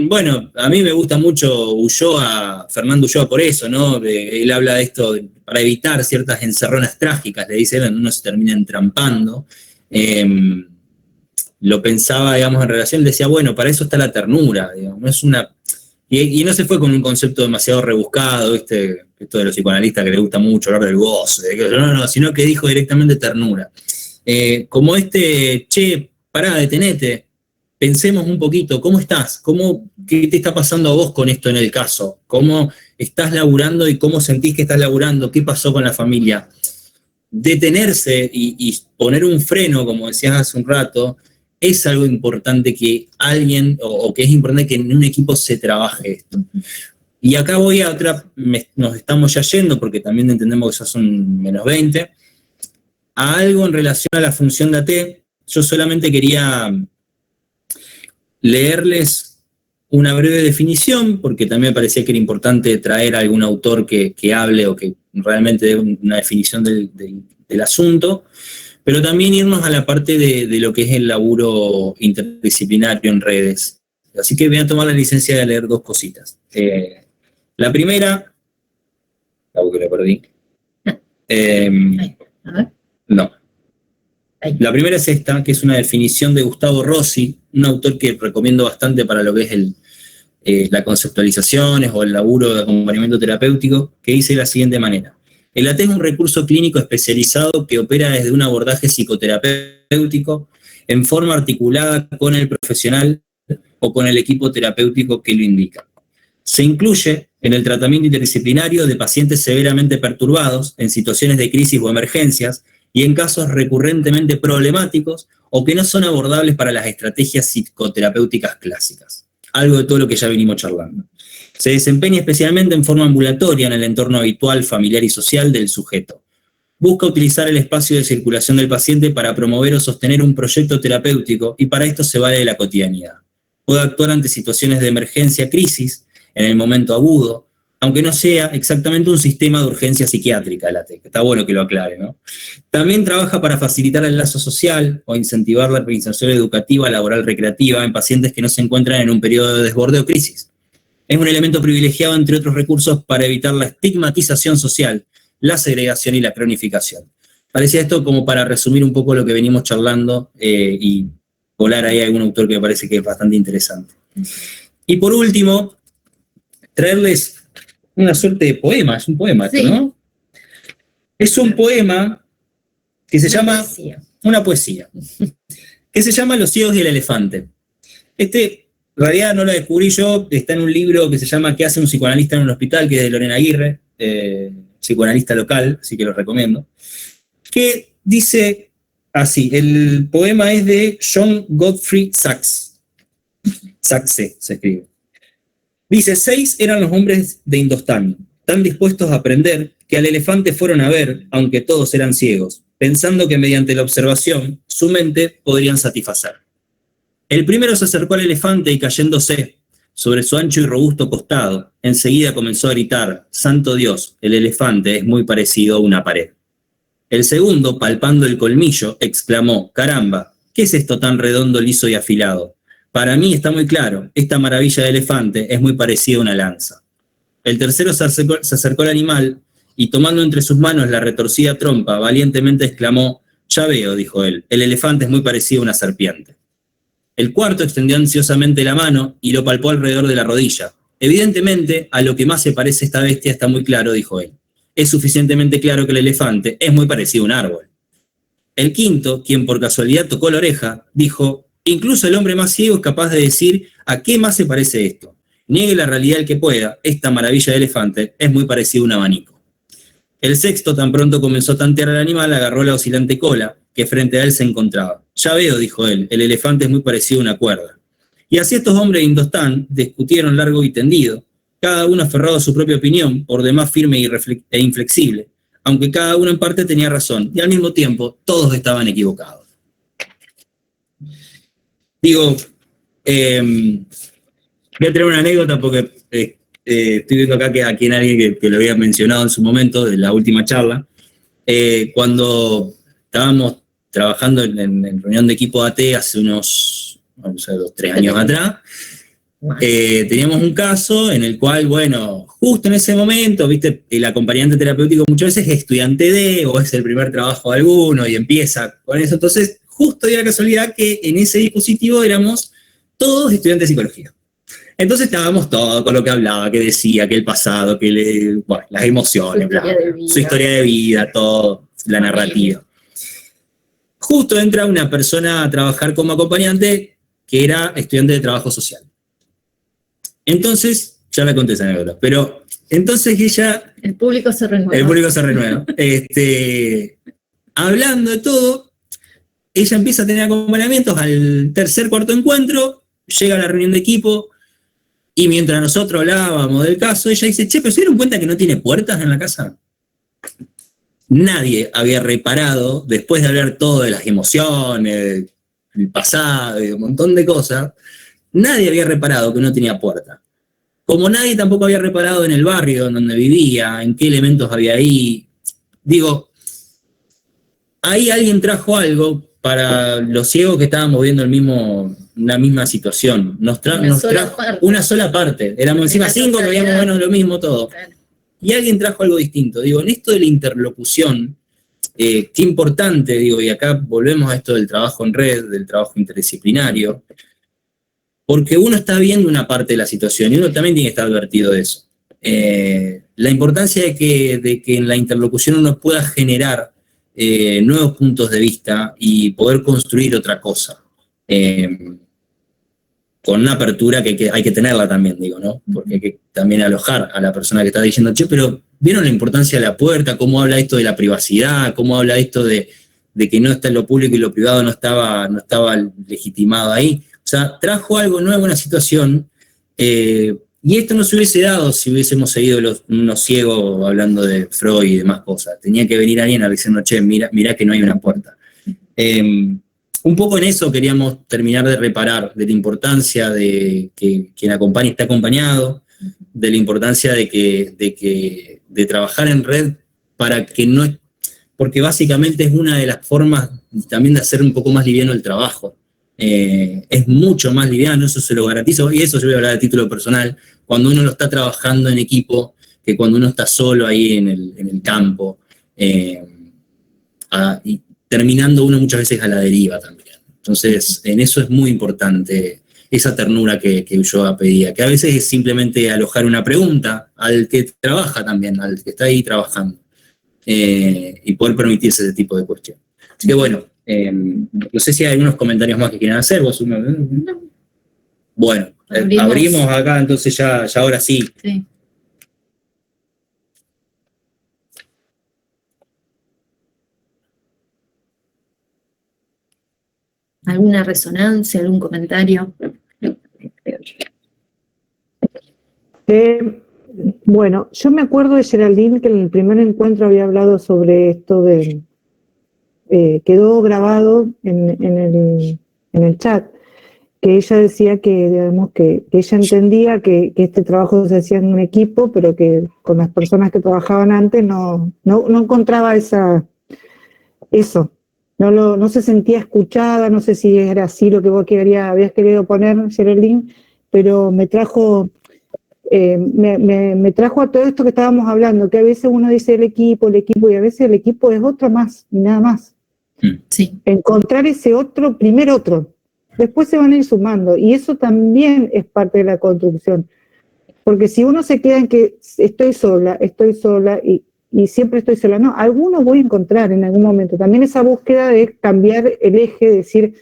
Bueno, a mí me gusta mucho Ulloa, Fernando Ulloa por eso, ¿no? Él habla de esto para evitar ciertas encerronas trágicas, le dice él, donde uno se termina entrampando. Lo pensaba, digamos, en relación, decía, bueno, para eso está la ternura, digamos, no es una... Y no se fue con un concepto demasiado rebuscado, esto de los psicoanalistas que les gusta mucho hablar del goce, no, sino que dijo directamente ternura. Como che, pará, detenete, pensemos un poquito, ¿cómo estás? ¿Qué te está pasando a vos con esto en el caso? ¿Cómo estás laburando y cómo sentís que estás laburando? ¿Qué pasó con la familia? Detenerse y poner un freno, como decías hace un rato, es algo importante que alguien, o que es importante que en un equipo se trabaje esto. Y acá voy a otra, nos estamos ya yendo, porque también entendemos que ya son -20, a algo en relación a la función de AT. Yo solamente quería leerles una breve definición, porque también me parecía que era importante traer a algún autor que hable o que realmente dé una definición del asunto, pero también irnos a la parte de lo que es el laburo interdisciplinario en redes. Así que voy a tomar la licencia de leer dos cositas. La primera, algo que la perdí. No. La primera es esta, que es una definición de Gustavo Rossi, un autor que recomiendo bastante para lo que es la conceptualización o el laburo de acompañamiento terapéutico, que dice de la siguiente manera. El AT es un recurso clínico especializado que opera desde un abordaje psicoterapéutico en forma articulada con el profesional o con el equipo terapéutico que lo indica. Se incluye en el tratamiento interdisciplinario de pacientes severamente perturbados en situaciones de crisis o emergencias y en casos recurrentemente problemáticos o que no son abordables para las estrategias psicoterapéuticas clásicas. Algo de todo lo que ya venimos charlando. Se desempeña especialmente en forma ambulatoria en el entorno habitual, familiar y social del sujeto. Busca utilizar el espacio de circulación del paciente para promover o sostener un proyecto terapéutico y para esto se vale de la cotidianidad. Puede actuar ante situaciones de emergencia, crisis, en el momento agudo, aunque no sea exactamente un sistema de urgencia psiquiátrica el AT, que está bueno que lo aclare, ¿no? También trabaja para facilitar el lazo social o incentivar la reinserción educativa, laboral, recreativa en pacientes que no se encuentran en un periodo de desborde o crisis. Es un elemento privilegiado, entre otros recursos, para evitar la estigmatización social, la segregación y la cronificación. Parecía esto como para resumir un poco lo que venimos charlando y volar ahí a algún autor que me parece que es bastante interesante. Y por último, traerles una suerte de poema, es un poema, sí, ¿no? Es un poema que se llama... Una poesía. Que se llama Los ciegos y el elefante. En realidad no lo descubrí yo, está en un libro que se llama ¿Qué hace un psicoanalista en un hospital?, que es de Lorena Aguirre, psicoanalista local, así que lo recomiendo, que dice así, el poema es de John Godfrey Saxe, Saxe se escribe. Dice, 6 eran los hombres de Indostán, tan dispuestos a aprender que al elefante fueron a ver, aunque todos eran ciegos, pensando que mediante la observación su mente podrían satisfacer. El primero se acercó al elefante y cayéndose sobre su ancho y robusto costado, enseguida comenzó a gritar, «Santo Dios, el elefante es muy parecido a una pared». El segundo, palpando el colmillo, exclamó, «Caramba, ¿qué es esto tan redondo, liso y afilado? Para mí está muy claro, esta maravilla de elefante es muy parecida a una lanza». El tercero se acercó al animal y tomando entre sus manos la retorcida trompa, valientemente exclamó, «Ya veo», dijo él, «el elefante es muy parecido a una serpiente». El cuarto extendió ansiosamente la mano y lo palpó alrededor de la rodilla. «Evidentemente, a lo que más se parece esta bestia está muy claro», dijo él. «Es suficientemente claro que el elefante es muy parecido a un árbol». El quinto, quien por casualidad tocó la oreja, dijo, «Incluso el hombre más ciego es capaz de decir a qué más se parece esto. Niegue la realidad el que pueda, esta maravilla de elefante es muy parecido a un abanico». El sexto, tan pronto comenzó a tantear al animal, agarró la oscilante cola que frente a él se encontraba. «Ya veo», dijo él, «el elefante es muy parecido a una cuerda». Y así estos hombres de Indostán discutieron largo y tendido, cada uno aferrado a su propia opinión, por demás firme e inflexible, aunque cada uno en parte tenía razón, y al mismo tiempo todos estaban equivocados. Digo, voy a tener una anécdota porque estoy viendo acá que aquí hay alguien que lo había mencionado en su momento, de la última charla, cuando estábamos trabajando en reunión de equipo AT hace unos, vamos a ver, 3 años atrás, Teníamos un caso en el cual, bueno, justo en ese momento, viste, el acompañante terapéutico muchas veces es estudiante de, o es el primer trabajo de alguno, y empieza con eso. Entonces, justo dio la casualidad que en ese dispositivo éramos todos estudiantes de psicología. Entonces estábamos todos con lo que hablaba, que decía, que el pasado, que bueno, las emociones, su historia de vida, todo, la narrativa. Justo entra una persona a trabajar como acompañante que era estudiante de trabajo social. Entonces, ya me conté esa anécdota, pero entonces ella... El público se renueva. El público se renueva. Hablando de todo, ella empieza a tener acompañamientos al tercer, cuarto encuentro, llega a la reunión de equipo, y mientras nosotros hablábamos del caso, ella dice, che, ¿pero se dieron cuenta que no tiene puertas en la casa? Nadie había reparado, después de hablar todo de las emociones, el pasado, de un montón de cosas, nadie había reparado que no tenía puerta. Como nadie tampoco había reparado en el barrio en donde vivía, en qué elementos había ahí. Digo, ahí alguien trajo algo para los ciegos que estábamos viendo una misma situación. Nos trajo una sola parte. Éramos encima 5 que veíamos bueno, lo mismo todo. Y alguien trajo algo distinto. Digo, en esto de la interlocución, qué importante, digo, y acá volvemos a esto del trabajo en red, del trabajo interdisciplinario, porque uno está viendo una parte de la situación y uno también tiene que estar advertido de eso. La importancia de que en la interlocución uno pueda generar nuevos puntos de vista y poder construir otra cosa. Con una apertura que hay que tenerla también, digo, ¿no? Porque hay que también alojar a la persona que está diciendo, che, pero ¿vieron la importancia de la puerta? ¿Cómo habla esto de la privacidad? ¿Cómo habla esto de que no está en lo público y lo privado no estaba legitimado ahí? O sea, trajo algo nuevo en la situación, y esto no se hubiese dado si hubiésemos seguido unos ciegos hablando de Freud y demás cosas. Tenía que venir alguien a diciendo, che, mira que no hay una puerta. Un poco en eso queríamos terminar de reparar, de la importancia de que quien acompaña esté acompañado, de la importancia de trabajar en red para que no... Porque básicamente es una de las formas también de hacer un poco más liviano el trabajo. Es mucho más liviano, eso se lo garantizo, y eso yo voy a hablar de título personal, cuando uno lo está trabajando en equipo, que cuando uno está solo ahí en el campo, y terminando uno muchas veces a la deriva también. Entonces, en eso es muy importante esa ternura que yo pedía, que a veces es simplemente alojar una pregunta al que trabaja también, al que está ahí trabajando, y poder permitirse ese tipo de cuestiones. Así que bueno, no sé si hay algunos comentarios más que quieran hacer. ¿Vos? Bueno, abrimos acá, entonces ya ahora sí. Sí. ¿Alguna resonancia, algún comentario? Bueno, yo me acuerdo de Geraldine que en el primer encuentro había hablado sobre esto de... quedó grabado en el chat, que ella decía que, digamos, que ella entendía que este trabajo se hacía en un equipo, pero que con las personas que trabajaban antes no encontraba eso. No se sentía escuchada, no sé si era así lo que vos habías querido poner, Geraldine, pero me trajo a todo esto que estábamos hablando, que a veces uno dice el equipo, y a veces el equipo es otro más, y nada más. Sí. Encontrar ese otro, primero otro, después se van a ir sumando, y eso también es parte de la construcción, porque si uno se queda en que estoy sola, y siempre estoy sola, no, alguno voy a encontrar en algún momento, también esa búsqueda de cambiar el eje, de decir,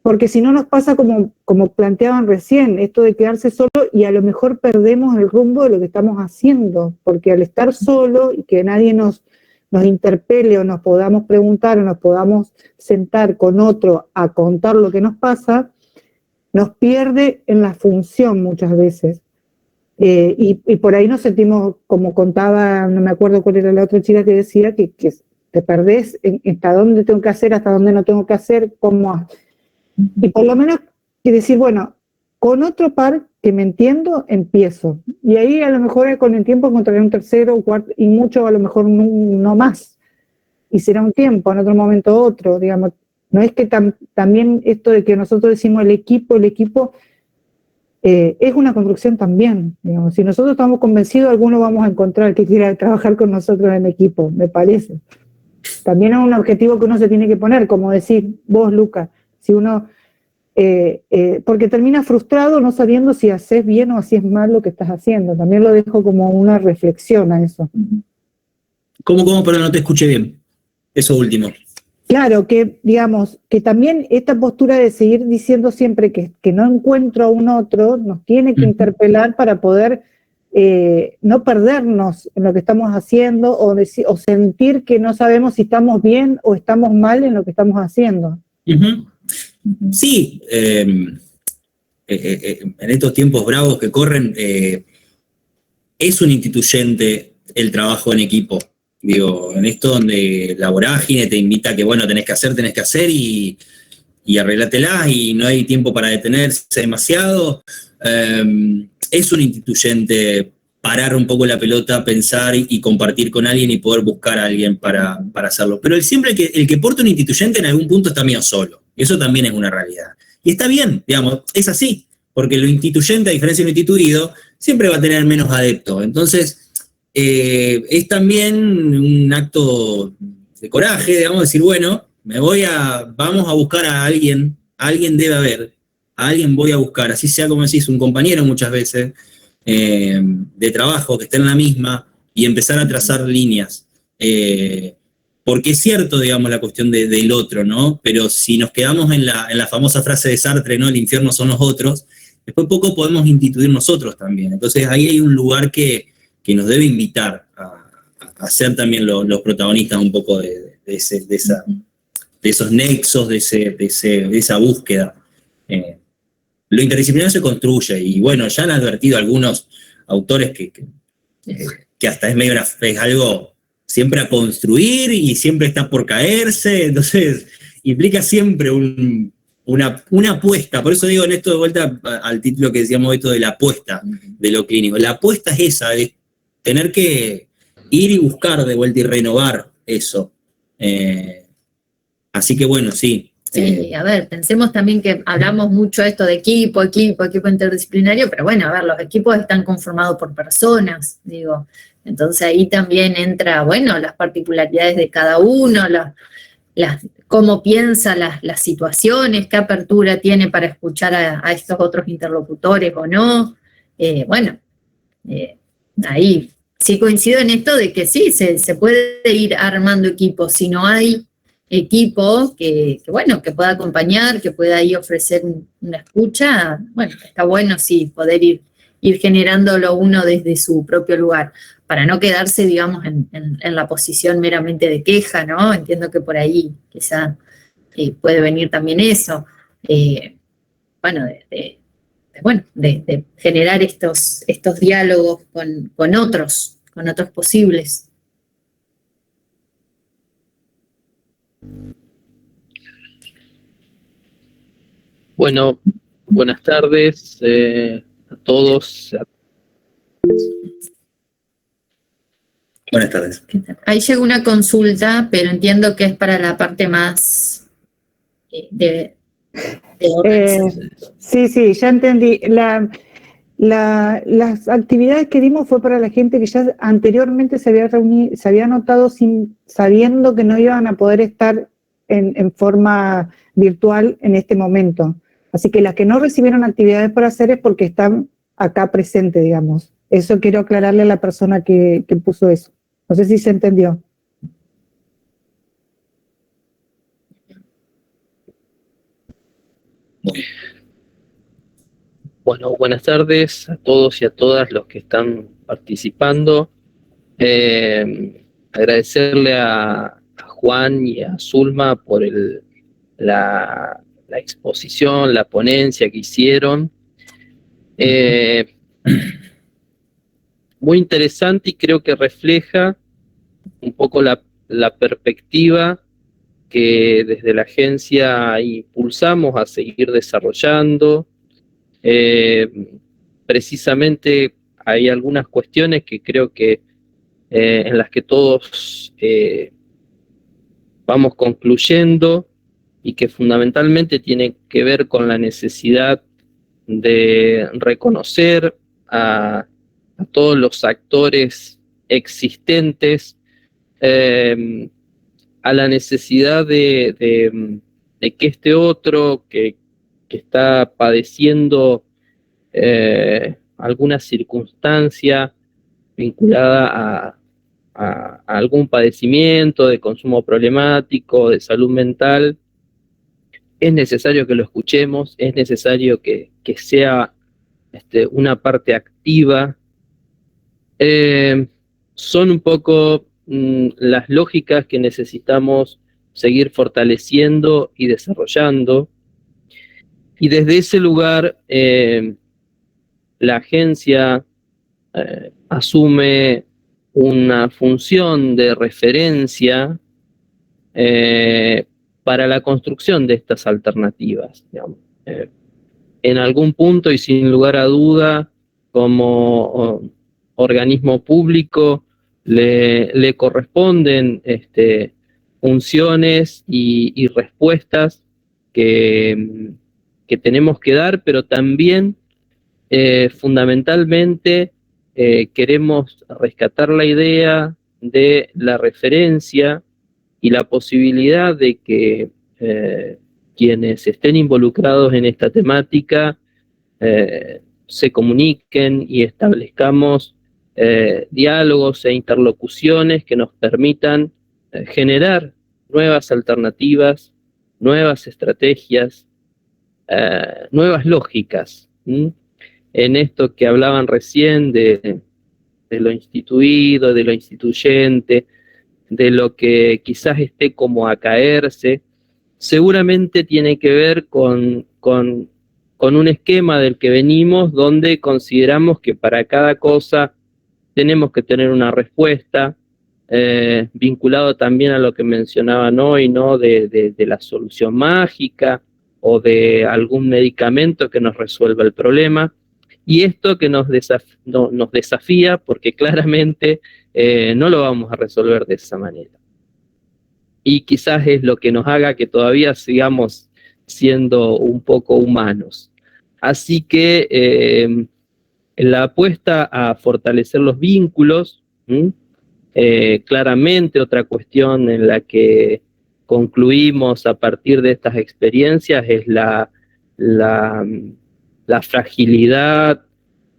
porque si no nos pasa como planteaban recién, esto de quedarse solo y a lo mejor perdemos el rumbo de lo que estamos haciendo, porque al estar solo y que nadie nos interpele o nos podamos preguntar o nos podamos sentar con otro a contar lo que nos pasa, nos pierde en la función muchas veces. Y por ahí nos sentimos, como contaba, no me acuerdo cuál era la otra chica que decía, que te perdés hasta dónde tengo que hacer, hasta dónde no tengo que hacer, cómo... Y por lo menos que decir, bueno, con otro par que me entiendo, empiezo. Y ahí a lo mejor con el tiempo encontraré un tercero, un cuarto, y mucho a lo mejor no más. Y será un tiempo, en otro momento otro, digamos. No es que también esto de que nosotros decimos el equipo, es una construcción también, digamos. Si nosotros estamos convencidos, algunos vamos a encontrar que quiera trabajar con nosotros en equipo, me parece. También es un objetivo que uno se tiene que poner, como decís vos, Luca, si uno, porque terminas frustrado no sabiendo si haces bien o haces mal lo que estás haciendo. También lo dejo como una reflexión a eso. ¿Cómo? Pero no te escuché bien. Eso último. Claro, que digamos, que también esta postura de seguir diciendo siempre que no encuentro a un otro, nos tiene que interpelar para poder no perdernos en lo que estamos haciendo o sentir que no sabemos si estamos bien o estamos mal en lo que estamos haciendo. Sí, en estos tiempos bravos que corren, es un instituyente el trabajo en equipo. Digo, en esto donde la vorágine te invita a que, bueno, tenés que hacer y arreglatelas y no hay tiempo para detenerse demasiado. Es un instituyente parar un poco la pelota, pensar y compartir con alguien y poder buscar a alguien para hacerlo. Pero siempre el que porta un instituyente en algún punto está medio solo. Eso también es una realidad. Y está bien, digamos, es así. Porque lo instituyente, a diferencia de lo instituido, siempre va a tener menos adeptos. Entonces, es también un acto de coraje, digamos, decir, bueno, vamos a buscar a alguien debe haber, a alguien voy a buscar, así sea como decís, un compañero muchas veces, de trabajo que esté en la misma, y empezar a trazar líneas. Porque es cierto, digamos, la cuestión del otro, ¿no? Pero si nos quedamos en la famosa frase de Sartre, ¿no? El infierno son los otros, después poco podemos instituir nosotros también. Entonces ahí hay un lugar que nos debe invitar a ser también los protagonistas un poco de esos nexos, de esa búsqueda. Lo interdisciplinario se construye, y bueno, ya han advertido algunos autores que hasta es algo siempre a construir y siempre está por caerse, entonces implica siempre una apuesta. Por eso digo en esto, de vuelta al título que decíamos, esto de la apuesta de lo clínico. La apuesta es esa, de tener que ir y buscar de vuelta y renovar eso. Así que bueno, sí. Sí, a ver, pensemos también que hablamos mucho de esto de equipo interdisciplinario, pero bueno, a ver, los equipos están conformados por personas, digo. Entonces ahí también entra, bueno, las particularidades de cada uno, cómo piensa las situaciones, qué apertura tiene para escuchar a estos otros interlocutores o no. Ahí sí coincido en esto de que sí, se puede ir armando equipos. Si no hay equipo que pueda acompañar, que pueda ahí ofrecer una escucha, bueno, está bueno sí poder ir generándolo uno desde su propio lugar, para no quedarse, digamos, en la posición meramente de queja, ¿no? Entiendo que por ahí quizá puede venir también eso. De generar estos diálogos con otros posibles. Bueno, buenas tardes a todos. Buenas tardes. Ahí llegó una consulta, pero entiendo que es para la parte más de Sí, ya entendí. Las actividades que dimos fue para la gente que ya anteriormente se había anotado sabiendo que no iban a poder estar en forma virtual en este momento. Así que las que no recibieron actividades por hacer es porque están acá presentes, digamos. Eso quiero aclararle a la persona que puso eso. No sé si se entendió. Bueno, buenas tardes a todos y a todas los que están participando. Agradecerle a Juan y a Zulma por la exposición, la ponencia que hicieron. Muy interesante, y creo que refleja un poco la perspectiva que desde la agencia impulsamos a seguir desarrollando. Precisamente hay algunas cuestiones que creo que en las que todos vamos concluyendo, y que fundamentalmente tienen que ver con la necesidad de reconocer a todos los actores existentes, a la necesidad de que este otro que está padeciendo alguna circunstancia vinculada a algún padecimiento de consumo problemático, de salud mental, es necesario que lo escuchemos, es necesario que sea una parte activa. Son un poco las lógicas que necesitamos seguir fortaleciendo y desarrollando. Y desde ese lugar, la agencia asume una función de referencia para la construcción de estas alternativas, digamos. En algún punto y sin lugar a duda, como organismo público, le corresponden funciones y respuestas que tenemos que dar, pero también fundamentalmente queremos rescatar la idea de la referencia y la posibilidad de que quienes estén involucrados en esta temática se comuniquen y establezcamos diálogos e interlocuciones que nos permitan generar nuevas alternativas, nuevas estrategias, nuevas lógicas. En esto que hablaban recién de lo instituido, de lo instituyente, de lo que quizás esté como a caerse, seguramente tiene que ver con un esquema del que venimos, donde consideramos que para cada cosa tenemos que tener una respuesta, vinculado también a lo que mencionaban hoy, ¿no? de la solución mágica o de algún medicamento que nos resuelva el problema. Y esto que nos desafía, porque claramente no lo vamos a resolver de esa manera. Y quizás es lo que nos haga que todavía sigamos siendo un poco humanos. Así que la apuesta a fortalecer los vínculos, claramente otra cuestión en la que concluimos a partir de estas experiencias es la fragilidad,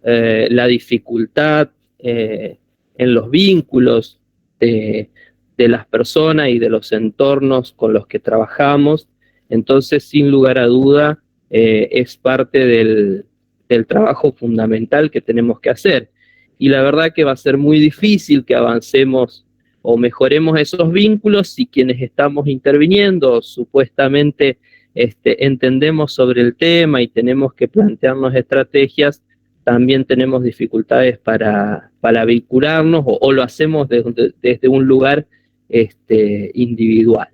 la dificultad en los vínculos de las personas y de los entornos con los que trabajamos. Entonces, sin lugar a duda, es parte del trabajo fundamental que tenemos que hacer. Y la verdad que va a ser muy difícil que avancemos o mejoremos esos vínculos si quienes estamos interviniendo supuestamente entendemos sobre el tema y tenemos que plantearnos estrategias, también tenemos dificultades para vincularnos o lo hacemos desde un lugar individual.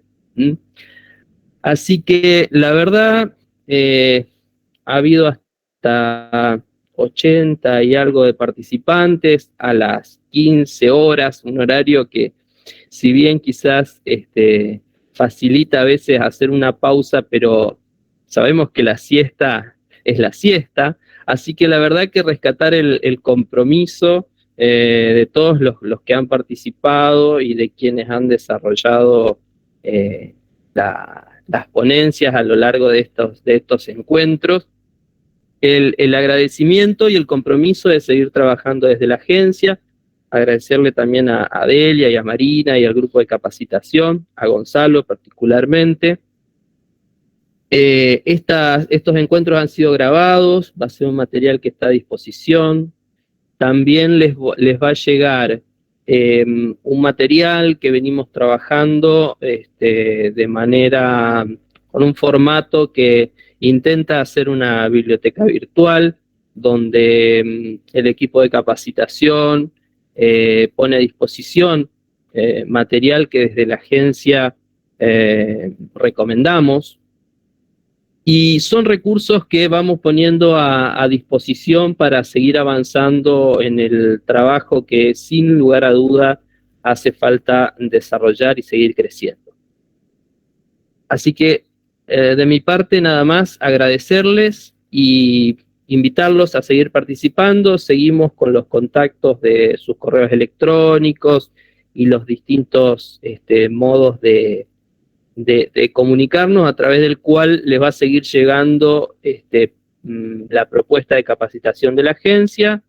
Así que la verdad, ha habido hasta 80 y algo de participantes a las 15 horas, un horario que si bien quizás facilita a veces hacer una pausa, pero sabemos que la siesta es la siesta, así que la verdad que rescatar el compromiso de todos los que han participado y de quienes han desarrollado las ponencias a lo largo de estos encuentros, el agradecimiento y el compromiso de seguir trabajando desde la agencia, agradecerle también a Delia y a Marina y al grupo de capacitación, a Gonzalo particularmente. Estos encuentros han sido grabados, va a ser un material que está a disposición. También les va a llegar un material que venimos trabajando de manera, con un formato que intenta hacer una biblioteca virtual, donde el equipo de capacitación pone a disposición material que desde la agencia recomendamos. Y son recursos que vamos poniendo a disposición para seguir avanzando en el trabajo que sin lugar a duda hace falta desarrollar y seguir creciendo. Así que de mi parte nada más agradecerles y invitarlos a seguir participando. Seguimos con los contactos de sus correos electrónicos y los distintos modos de comunicarnos, a través del cual les va a seguir llegando la propuesta de capacitación de la agencia,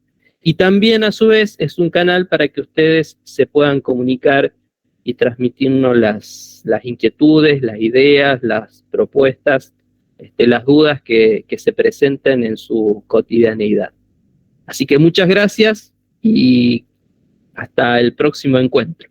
y también a su vez es un canal para que ustedes se puedan comunicar y transmitirnos las inquietudes, las ideas, las propuestas, las dudas que se presenten en su cotidianeidad. Así que muchas gracias y hasta el próximo encuentro.